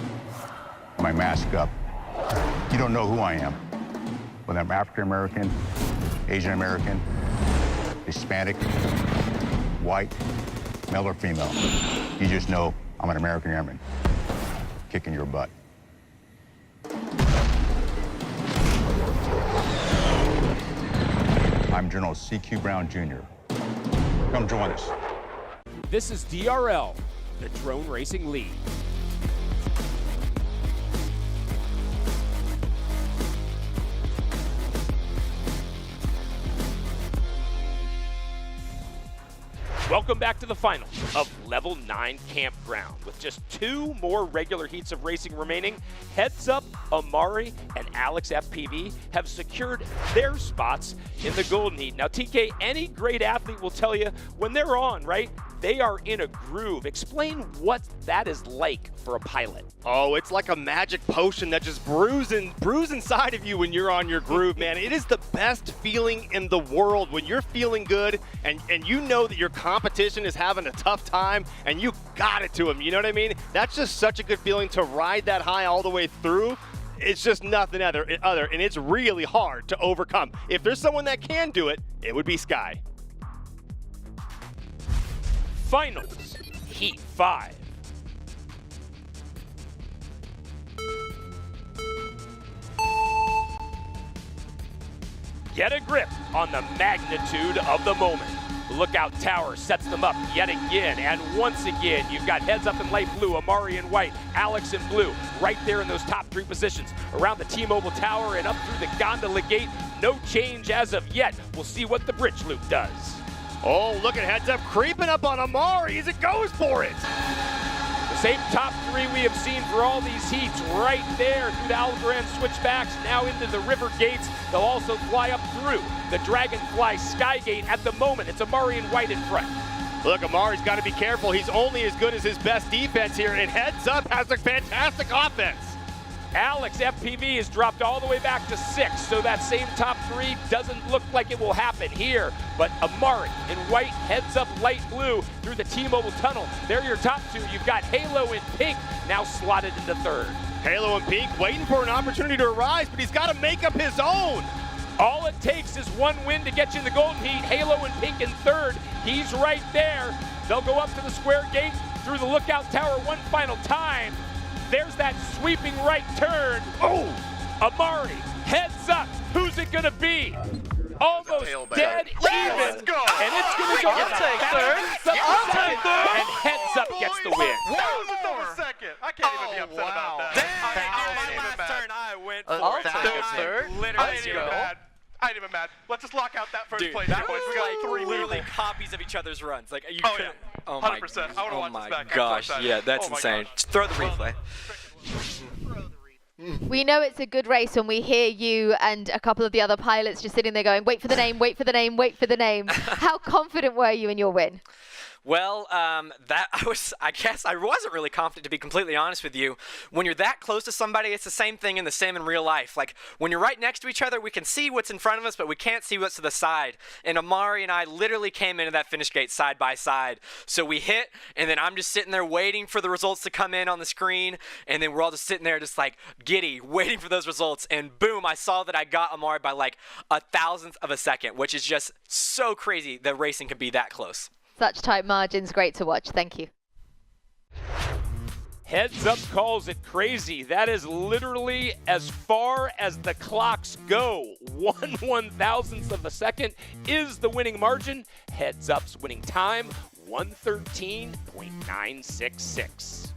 my mask up. You don't know who I am. Whether I'm African American, Asian American, Hispanic, white, male or female. You just know I'm an American airman kicking your butt. I'm General C.Q. Brown Jr. Come join us. This is DRL, the Drone Racing League. Welcome back to the finals of Level 9 Campground. With just 2 more regular heats of racing remaining, Heads Up, Amari, and Alex FPV have secured their spots in the Golden Heat. Now, TK, any great athlete will tell you when they're on, right? They are in a groove. Explain what that is like for a pilot. Oh, it's like a magic potion that just brews inside of you when you're on your groove, man. It is the best feeling in the world when you're feeling good and you know that your competition is having a tough time and you got it to them. You know what I mean? That's just such a good feeling to ride that high all the way through. It's just nothing other, and it's really hard to overcome. If there's someone that can do it, it would be Sky. Finals, Heat 5. Get a grip on the magnitude of the moment. The lookout tower sets them up yet again, and once again, you've got Heads Up in light blue, Amari in white, Alex in blue, right there in those top 3 positions. Around the T-Mobile tower and up through the gondola gate, no change as of yet. We'll see what the bridge loop does. Oh, look at Heads Up creeping up on Amari as it goes for it. The same top 3 we have seen for all these heats right there through the Algorand switchbacks, now into the river gates. They'll also fly up through the Dragonfly Skygate. At the moment, it's Amari in white in front. Look, Amari's got to be careful. He's only as good as his best defense here, and Heads Up has a fantastic offense. Alex FPV is dropped all the way back to 6, so that same top 3 doesn't look like it will happen here. But Amari in white heads up light blue through the T-Mobile tunnel. They're your top 2. You've got Halo in pink now slotted into 3rd. Halo and Pink waiting for an opportunity to rise, but he's got to make up his own. All it takes is one win to get you in the golden heat. Halo and Pink in 3rd. He's right there. They'll go up to the square gate through the lookout tower one final time. There's that sweeping right turn. Oh, Amari, heads up. Who's it gonna be? Almost dead even. Let's go. And it's gonna go. I'll take 3rd. I'll take 3rd. And heads up gets the win. Second. I can't even be upset about that. I went I'll for take it. 3rd. Literally. I ain't even mad. Let's just lock out that first Dude, place. that boys. was We got like 3 literally people. copies of each other's runs. Like you Oh, couldn't. yeah. Oh my. 100%. I wanna watch this back. I'm so Gosh, excited. yeah, that's Oh my insane. gosh. Just throw the replay. We know it's a good race when we hear you and a couple of the other pilots just sitting there going, wait for the name, wait for the name, wait for the name. How confident were you in your win? Well, I guess I wasn't really confident, to be completely honest with you. When you're that close to somebody, it's the same thing in the sim in real life. Like, when you're right next to each other, we can see what's in front of us, but we can't see what's to the side. And Amari and I literally came into that finish gate side by side. So we hit, and then I'm just sitting there waiting for the results to come in on the screen, and then we're all just sitting there just like giddy, waiting for those results, and boom, I saw that I got Amari by like 1,000th of a second, which is just so crazy that racing can be that close. Such tight margins, great to watch. Thank you. Heads Up calls it crazy. That is literally as far as the clocks go. 1/1000th of a second is the winning margin. Heads Up's winning time, 1:13.966.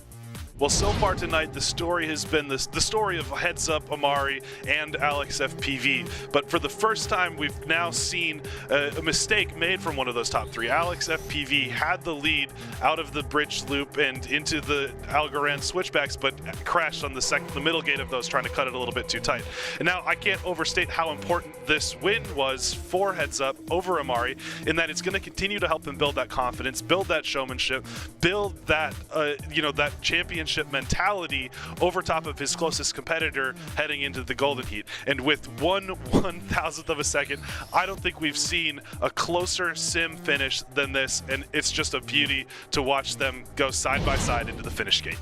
Well, so far tonight, the story has been the story of Heads Up, Amari, and Alex FPV. But for the first time, we've now seen a mistake made from one of those top 3. Alex FPV had the lead out of the bridge loop and into the Algorand switchbacks, but crashed on the middle gate of those, trying to cut it a little bit too tight. And now I can't overstate how important this win was for Heads Up over Amari, in that it's going to continue to help him build that confidence, build that showmanship, build that that championship mentality over top of his closest competitor heading into the golden heat. And with 1/1000th of a second, I don't think we've seen a closer sim finish than this, and it's just a beauty to watch them go side by side into the finish gate.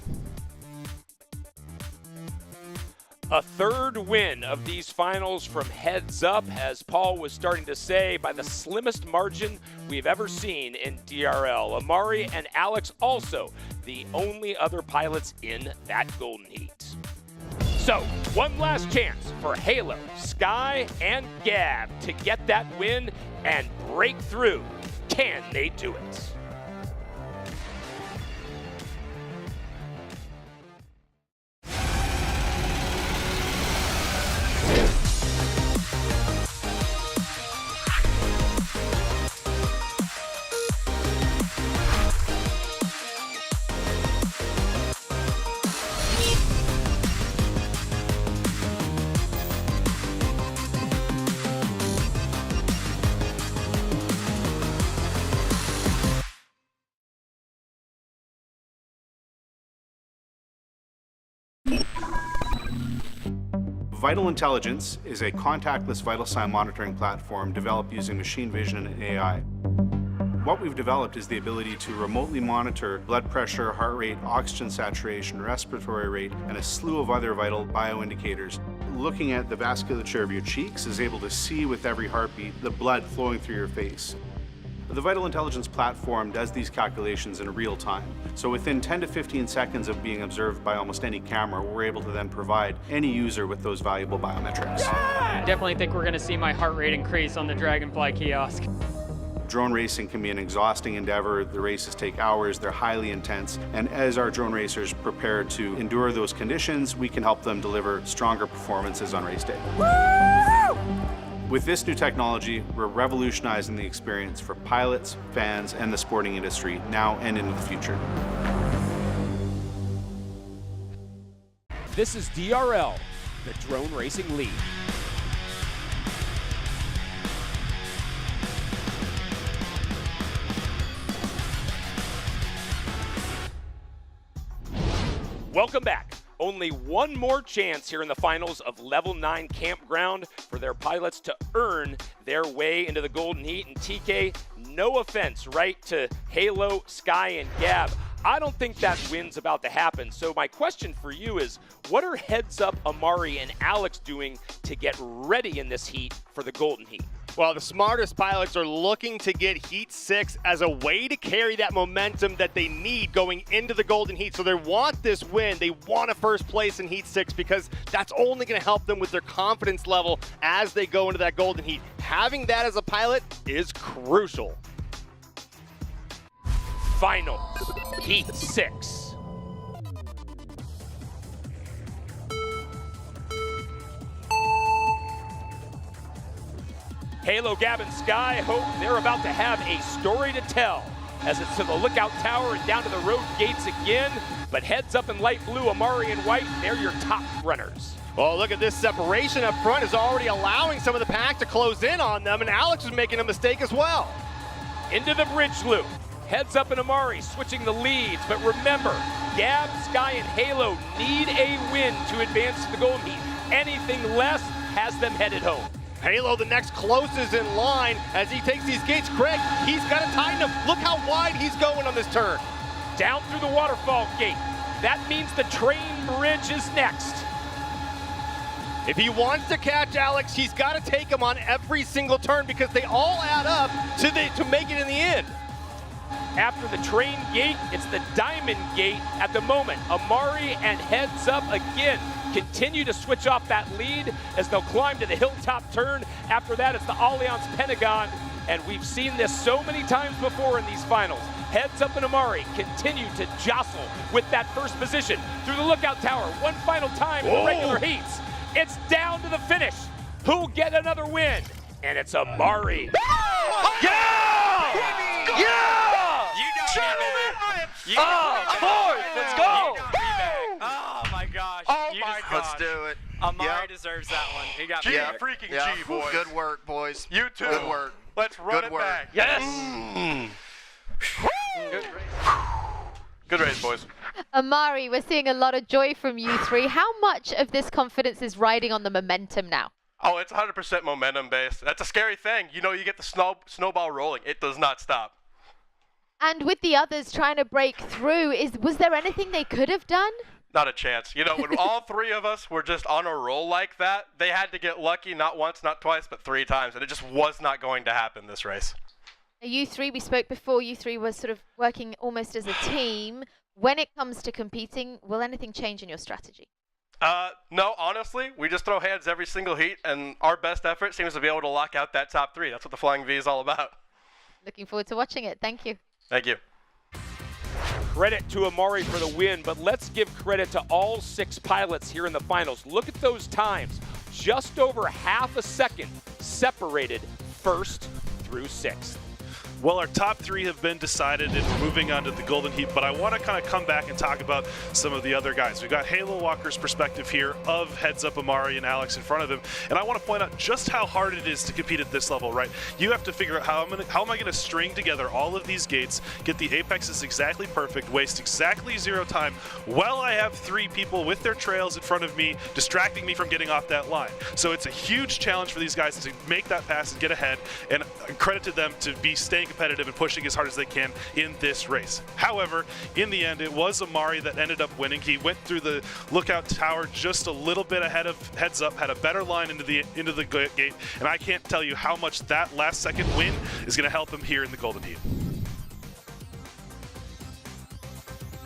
A 3rd win of these finals from Heads Up, as Paul was starting to say, by the slimmest margin we've ever seen in DRL. Amari and Alex also the only other pilots in that golden heat. So, one last chance for Halo, Sky, and Gab to get that win and break through. Can they do it? Vital Intelligence is a contactless vital sign monitoring platform developed using machine vision and AI. What we've developed is the ability to remotely monitor blood pressure, heart rate, oxygen saturation, respiratory rate, and a slew of other vital bioindicators. Looking at the vasculature of your cheeks is able to see with every heartbeat the blood flowing through your face. The Vital Intelligence platform does these calculations in real time. So within 10 to 15 seconds of being observed by almost any camera, we're able to then provide any user with those valuable biometrics. I definitely think we're going to see my heart rate increase on the Dragonfly kiosk. Drone racing can be an exhausting endeavor. The races take hours, they're highly intense, and as our drone racers prepare to endure those conditions, we can help them deliver stronger performances on race day. Woo! With this new technology, we're revolutionizing the experience for pilots, fans, and the sporting industry now and into the future. This is DRL, the drone racing league. Welcome back. Only one more chance here in the finals of Level 9 Campground for their pilots to earn their way into the Golden Heat. And TK, no offense, right, to Halo, Sky, and Gab. I don't think that win's about to happen. So my question for you is, what are Heads Up, Amari, and Alex doing to get ready in this heat for the Golden Heat? Well, the smartest pilots are looking to get Heat 6 as a way to carry that momentum that they need going into the Golden Heat. So they want this win. They want a first place in Heat 6 because that's only going to help them with their confidence level as they go into that Golden Heat. Having that as a pilot is crucial. Final Heat 6. Halo, Gab, and Sky hope they're about to have a story to tell as it's to the lookout tower and down to the road gates again. But Heads Up in light blue, Amari and white, they're your top runners. Well, look at this separation up front is already allowing some of the pack to close in on them, and Alex is making a mistake as well. Into the bridge loop. Heads Up and Amari switching the leads, but remember, Gab, Sky, and Halo need a win to advance to the Golden Heat. Anything less has them headed home. Halo, the next closest in line as he takes these gates. Craig, he's got to tighten up. Look how wide he's going on this turn. Down through the waterfall gate. That means the train bridge is next. If he wants to catch Alex, he's got to take him on every single turn because they all add up to make it in the end. After the train gate, it's the diamond gate at the moment. Amari and Heads Up again continue to switch off that lead as they'll climb to the hilltop turn. After that, it's the Allianz Pentagon, and we've seen this so many times before in these finals. Heads Up and Amari continue to jostle with that first position through the lookout tower. One final time in the regular heats. It's down to the finish. Who'll get another win? And it's Amari. Yeah! Fourth! Let's go! Oh my gosh. Oh my gosh. Let's do it. Amari deserves that one. He got G, freaking G, boys. Good work, boys. You too. Good work. Let's run it back. Yes! Good race, boys. Amari, we're seeing a lot of joy from you three. How much of this confidence is riding on the momentum now? Oh, it's 100% momentum based. That's a scary thing. You know, you get the snowball rolling. It does not stop. And with the others trying to break through, was there anything they could have done? Not a chance. You know, when all three of us were just on a roll like that, they had to get lucky not once, not twice, but 3 times. And it just was not going to happen this race. You three, we spoke before, you three were sort of working almost as a team. When it comes to competing, will anything change in your strategy? No, honestly, we just throw hands every single heat, and our best effort seems to be able to lock out that top 3. That's what the Flying V is all about. Looking forward to watching it. Thank you. Thank you. Credit to Amari for the win, but let's give credit to all 6 pilots here in the finals. Look at those times. Just over half a second separated first through 6th. Well, our top 3 have been decided and we're moving on to the Golden Heat, but I want to kind of come back and talk about some of the other guys. We've got Halo Walker's perspective here of Heads Up, Amari, and Alex in front of him, and I want to point out just how hard it is to compete at this level, right? You have to figure out how am I going to string together all of these gates, get the apexes exactly perfect, waste exactly 0 time, while I have 3 people with their trails in front of me, distracting me from getting off that line. So it's a huge challenge for these guys to make that pass and get ahead, and credit to them to be staying competitive and pushing as hard as they can in this race. However, in the end, it was Amari that ended up winning. He went through the lookout tower just a little bit ahead of Heads Up, had a better line into the gate, and I can't tell you how much that last second win is going to help him here in the Golden Heat.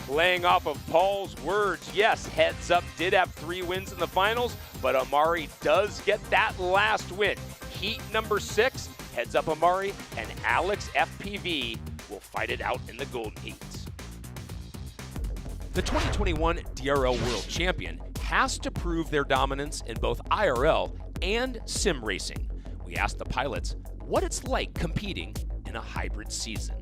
Playing off of Paul's words, yes, Heads Up did have 3 wins in the finals, but Amari does get that last win. Heat number 6, Heads Up Amari and Alex FPV will fight it out in the Golden Heats. The 2021 DRL World Champion has to prove their dominance in both IRL and sim racing. We asked the pilots what it's like competing in a hybrid season.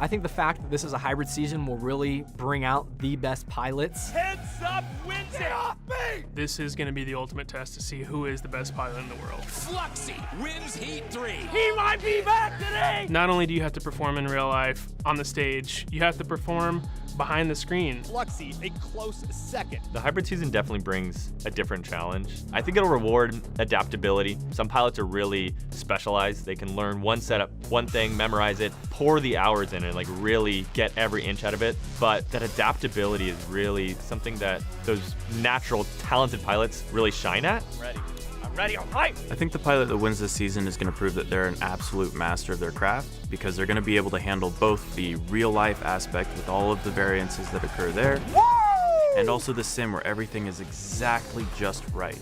I think the fact that this is a hybrid season will really bring out the best pilots. Heads up wins it. Off me! This is going to be the ultimate test to see who is the best pilot in the world. Fluxy wins Heat 3. He might be back today! Not only do you have to perform in real life on the stage, you have to perform behind the screen. Fluxy, a close second. The hybrid season definitely brings a different challenge. I think it'll reward adaptability. Some pilots are really specialized. They can learn one setup, one thing, memorize it, pour the hours in it, like really get every inch out of it. But that adaptability is really something that those natural, talented pilots really shine at. I'm ready, I'm hyped! I think the pilot that wins this season is going to prove that they're an absolute master of their craft, because they're going to be able to handle both the real-life aspect with all of the variances that occur there, and also the sim where everything is exactly just right.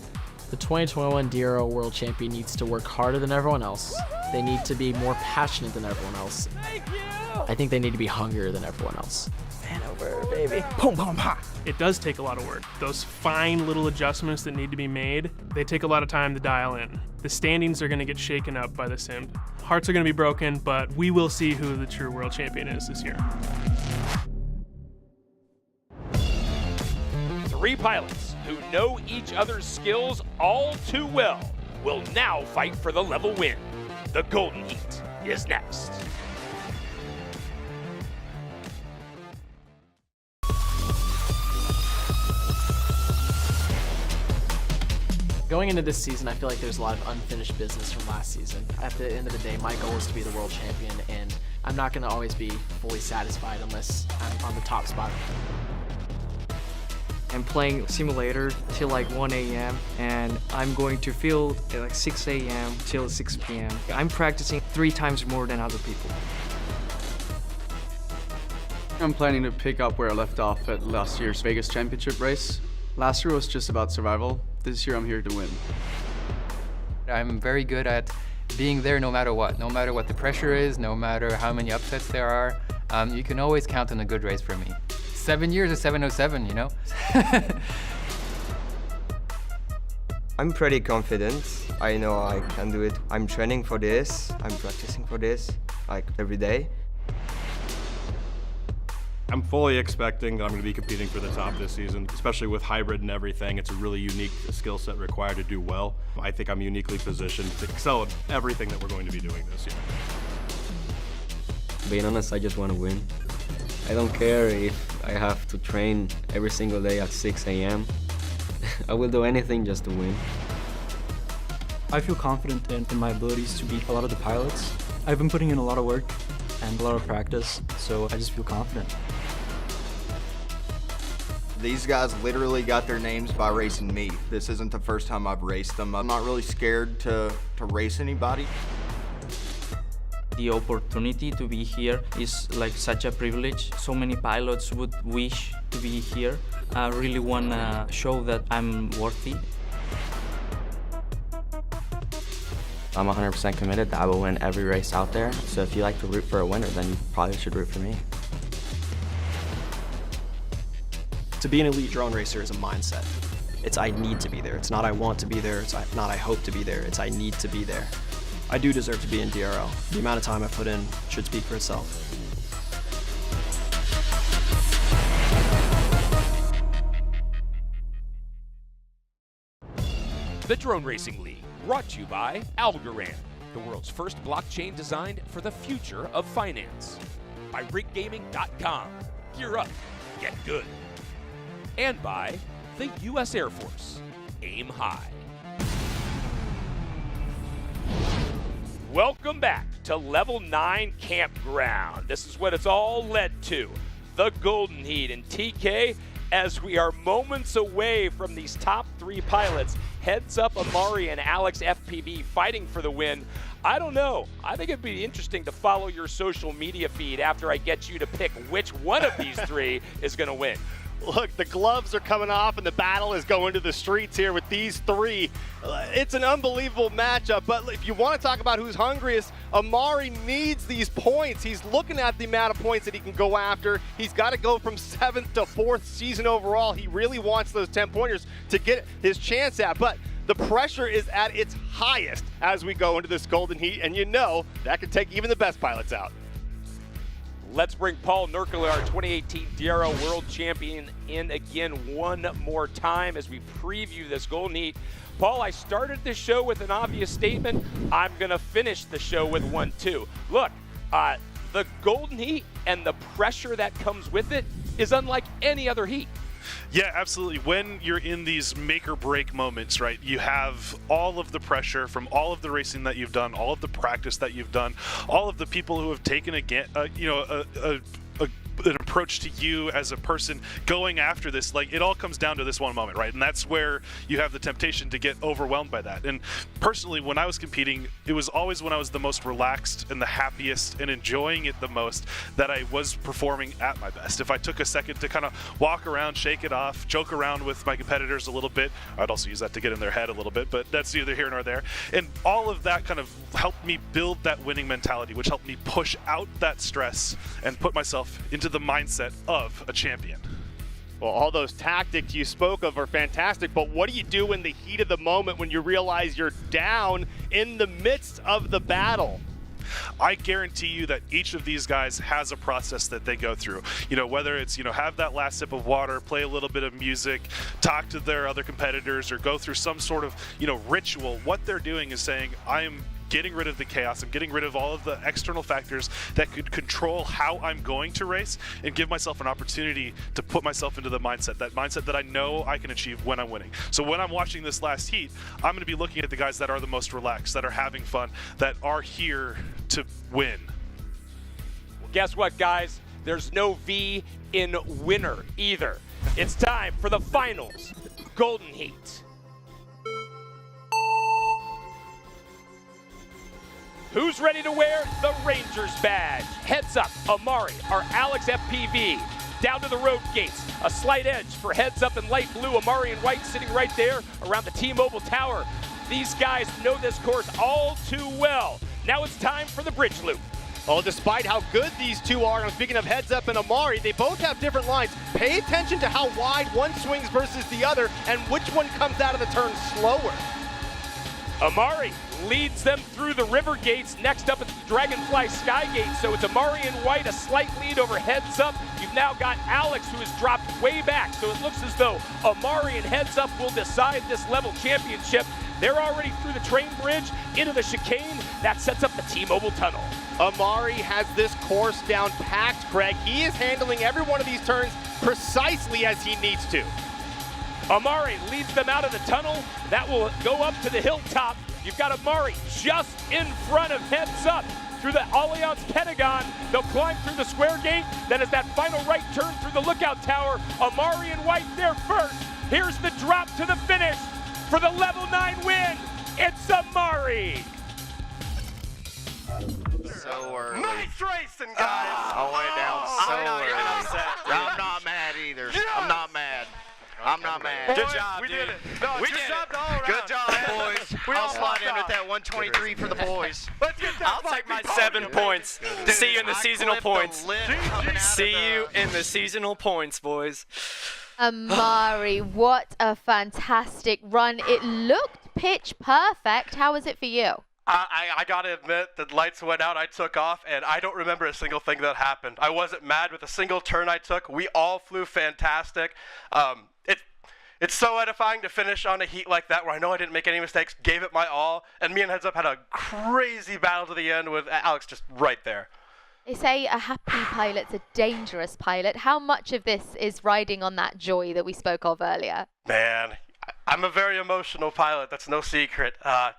The 2021 DRL World Champion needs to work harder than everyone else. They need to be more passionate than everyone else. Thank you! I think they need to be hungrier than everyone else. Hanover, baby. Boom, boom, ha! It does take a lot of work. Those fine little adjustments that need to be made, they take a lot of time to dial in. The standings are going to get shaken up by the sim. Hearts are going to be broken, but we will see who the true world champion is this year. 3 pilots who know each other's skills all too well will now fight for the level win. The Golden Heat is next. Going into this season, I feel like there's a lot of unfinished business from last season. At the end of the day, my goal is to be the world champion, and I'm not going to always be fully satisfied unless I'm on the top spot. I'm playing simulator till like 1 a.m. and I'm going to field at like 6 a.m. till 6 p.m. I'm practicing 3 times more than other people. I'm planning to pick up where I left off at last year's Vegas Championship race. Last year was just about survival. This year I'm here to win. I'm very good at being there no matter what the pressure is, no matter how many upsets there are. You can always count on a good race from me. 7 years of 707, you know? I'm pretty confident. I know I can do it. I'm training for this. I'm practicing for this, like every day. I'm fully expecting that I'm going to be competing for the top this season, especially with hybrid and everything. It's a really unique skill set required to do well. I think I'm uniquely positioned to excel at everything that we're going to be doing this year. Being honest, I just want to win. I don't care if I have to train every single day at 6 a.m. I will do anything just to win. I feel confident in my abilities to beat a lot of the pilots. I've been putting in a lot of work and a lot of practice, so I just feel confident. These guys literally got their names by racing me. This isn't the first time I've raced them. I'm not really scared to race anybody. The opportunity to be here is like such a privilege. So many pilots would wish to be here. I really want to show that I'm worthy. I'm 100% committed that I will win every race out there. So if you like to root for a winner, then you probably should root for me. To be an elite drone racer is a mindset. It's I need to be there. It's not I want to be there. It's not I hope to be there. It's I need to be there. I do deserve to be in DRL. The amount of time I put in should speak for itself. The Drone Racing League, brought to you by Algorand, the world's first blockchain designed for the future of finance. By riggaming.com. Gear up, get good. And by the U.S. Air Force. Aim high. Welcome back to Level 9 Campground. This is what it's all led to. The Golden Heat and TK, as we are moments away from these top 3 pilots. Heads up Amari and Alex FPV fighting for the win. I don't know. I think it'd be interesting to follow your social media feed after I get you to pick which one of these 3 is going to win. Look, the gloves are coming off and the battle is going to the streets here with these 3. It's an unbelievable matchup, but if you want to talk about who's hungriest, Amari needs these points. He's looking at the amount of points that he can go after. He's got to go from 7th to 4th season overall. He really wants those 10-pointers to get his chance at, but the pressure is at its highest as we go into this Golden Heat, and you know that can take even the best pilots out. let's bring Paul Nurkler, our 2018 DRL World Champion, in again one more time as we preview this Golden Heat. Paul, I started the show with an obvious statement. I'm going to finish the show with one too. Look, the Golden Heat and the pressure that comes with it is unlike any other heat. Yeah, absolutely. When you're in these make or break moments, right, you have all of the pressure from all of the racing that you've done, all of the practice that you've done, all of the people who have taken an approach to you as a person going after this. Like, it all comes down to this one moment, right? And that's where you have the temptation to get overwhelmed by that. And personally, when I was competing, it was always when I was the most relaxed and the happiest and enjoying it the most that I was performing at my best. If I took a second to kind of walk around, shake it off, joke around with my competitors a little bit, I'd also use that to get in their head a little bit, but that's neither here nor there. And all of that kind of helped me build that winning mentality, which helped me push out that stress and put myself into the mindset of a champion. Well, all those tactics you spoke of are fantastic, but what do you do in the heat of the moment when you realize you're down in the midst of the battle? I guarantee you that each of these guys has a process that they go through. You know, whether it's, have that last sip of water, play a little bit of music, talk to their other competitors, or go through some sort of, ritual. What they're doing is saying, I am getting rid of the chaos. I'm getting rid of all of the external factors that could control how I'm going to race and give myself an opportunity to put myself into the mindset that I know I can achieve when I'm winning. So when I'm watching this last heat, I'm going to be looking at the guys that are the most relaxed, that are having fun, that are here to win. Well, guess what, guys? There's no V in winner either. It's time for the finals, Golden Heat. Who's ready to wear the Rangers badge? Heads up, Amari or Alex FPV. Down to the road gates. A slight edge for heads up in light blue. Amari and White sitting right there around the T-Mobile Tower. These guys know this course all too well. Now it's time for the bridge loop. Well, despite how good these two are, and speaking of heads up and Amari, they both have different lines. Pay attention to how wide one swings versus the other and which one comes out of the turn slower. Amari leads them through the river gates. Next up, it's the Dragonfly Sky Gate. So it's Amari and White, a slight lead over heads up. You've now got Alex, who has dropped way back. So it looks as though Amari and heads up will decide this level championship. They're already through the train bridge into the chicane. That sets up the T-Mobile tunnel. Amari has this course down packed, Craig. He is handling every one of these turns precisely as he needs to. Amari leads them out of the tunnel. That will go up to the hilltop. You've got Amari just in front of heads up through the Allianz Pentagon. They'll climb through the square gate. Then as that final right turn through the lookout tower, Amari and White there first. Here's the drop to the finish for the level 9 win. It's Amari. So early. Nice racing, guys. I went down so I'm not early. getting upset. I'm not mad either. I'm not mad. I'm not mad. Good job, we dude. did it. No, We good did job it. all around. Good job, boys. I'll slide in at that 123 for the boys. Let's get that I'll take my 7 points. See you in the seasonal points. See you in the seasonal points, boys. Amari, what a fantastic run. It looked pitch perfect. How was it for you? I gotta admit, the lights went out, I took off, and I don't remember a single thing that happened. I wasn't mad with a single turn I took. We all flew fantastic. It's so edifying to finish on a heat like that where I know I didn't make any mistakes, gave it my all, and me and Heads Up had a crazy battle to the end with Alex just right there. They say a happy pilot's a dangerous pilot. How much of this is riding on that joy that we spoke of earlier? Man, I'm a very emotional pilot, that's no secret.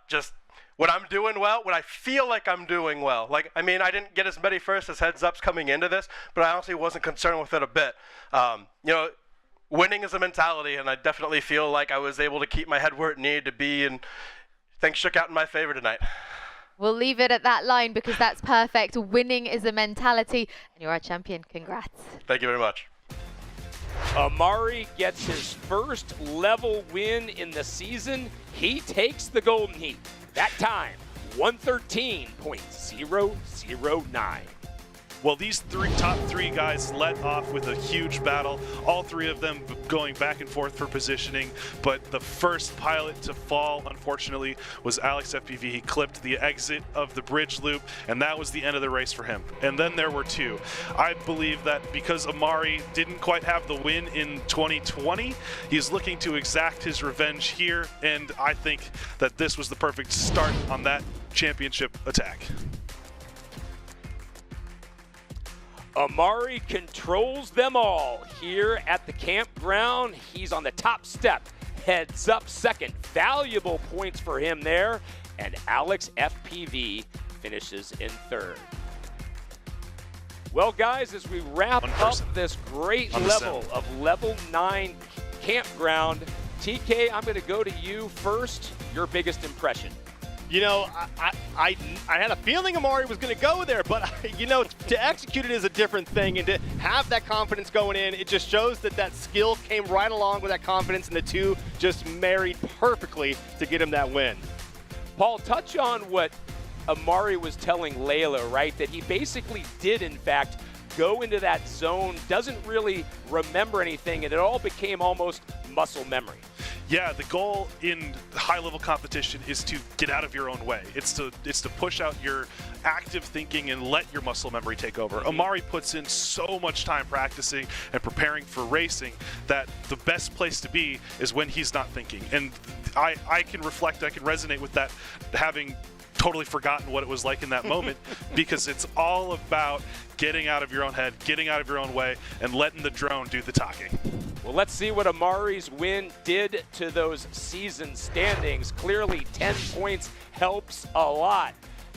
Just when I'm doing well, when I feel like I'm doing well. I didn't get as many firsts as Heads Ups coming into this, but I honestly wasn't concerned with it a bit. Winning is a mentality, and I definitely feel like I was able to keep my head where it needed to be, and things shook out in my favor tonight. We'll leave it at that line because that's perfect. Winning is a mentality, and you're our champion. Congrats. Thank you very much. Amari gets his first level win in the season. He takes the Golden Heat. That time, 113.009. Well, these top three guys led off with a huge battle, all three of them going back and forth for positioning, but the first pilot to fall, unfortunately, was Alex FPV. He clipped the exit of the bridge loop, and that was the end of the race for him. And then there were two. I believe that because Amari didn't quite have the win in 2020, he's looking to exact his revenge here, and I think that this was the perfect start on that championship attack. Amari controls them all here at the campground. He's on the top step, heads up second. Valuable points for him there. And Alex FPV finishes in third. Well, guys, as we wrap up this great level of level 9 campground, TK, I'm going to go to you first. Your biggest impression. You know, I had a feeling Amari was going to go there, but, you know, to execute it is a different thing, and to have that confidence going in, it just shows that that skill came right along with that confidence, and the two just married perfectly to get him that win. Paul, touch on what Amari was telling Layla, right? That he basically did, in fact, go into that zone, doesn't really remember anything, and it all became almost muscle memory. Yeah, the goal in high-level competition is to get out of your own way. It's to push out your active thinking and let your muscle memory take over. Amari puts in so much time practicing and preparing for racing that the best place to be is when he's not thinking. And I can reflect, I can resonate with that, having totally forgotten what it was like in that moment, because it's all about getting out of your own head, getting out of your own way, and letting the drone do the talking. Well, let's see what Amari's win did to those season standings. Clearly, 10 points helps a lot.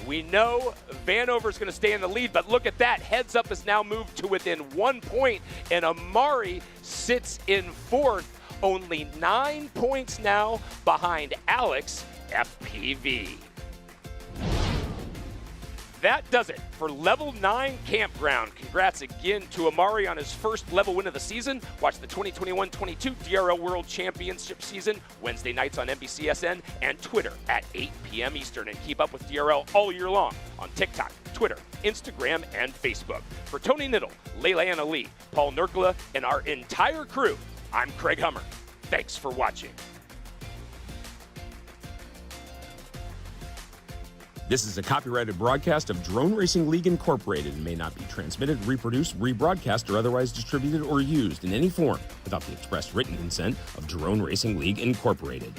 We know Vanover's going to stay in the lead, but look at that. Heads Up has now moved to within 1 point, and Amari sits in fourth, only 9 points now behind Alex FPV. That does it for Level 9 Campground. Congrats again to Amari on his first level win of the season. Watch the 2021-22 DRL World Championship season Wednesday nights on NBCSN and Twitter at 8 p.m. Eastern. And keep up with DRL all year long on TikTok, Twitter, Instagram, and Facebook. For Tony Niddle, Leila Lee, Paul Nurkla, and our entire crew, I'm Craig Hummer. Thanks for watching. This is a copyrighted broadcast of Drone Racing League Incorporated and may not be transmitted, reproduced, rebroadcast, or otherwise distributed or used in any form without the express written consent of Drone Racing League Incorporated.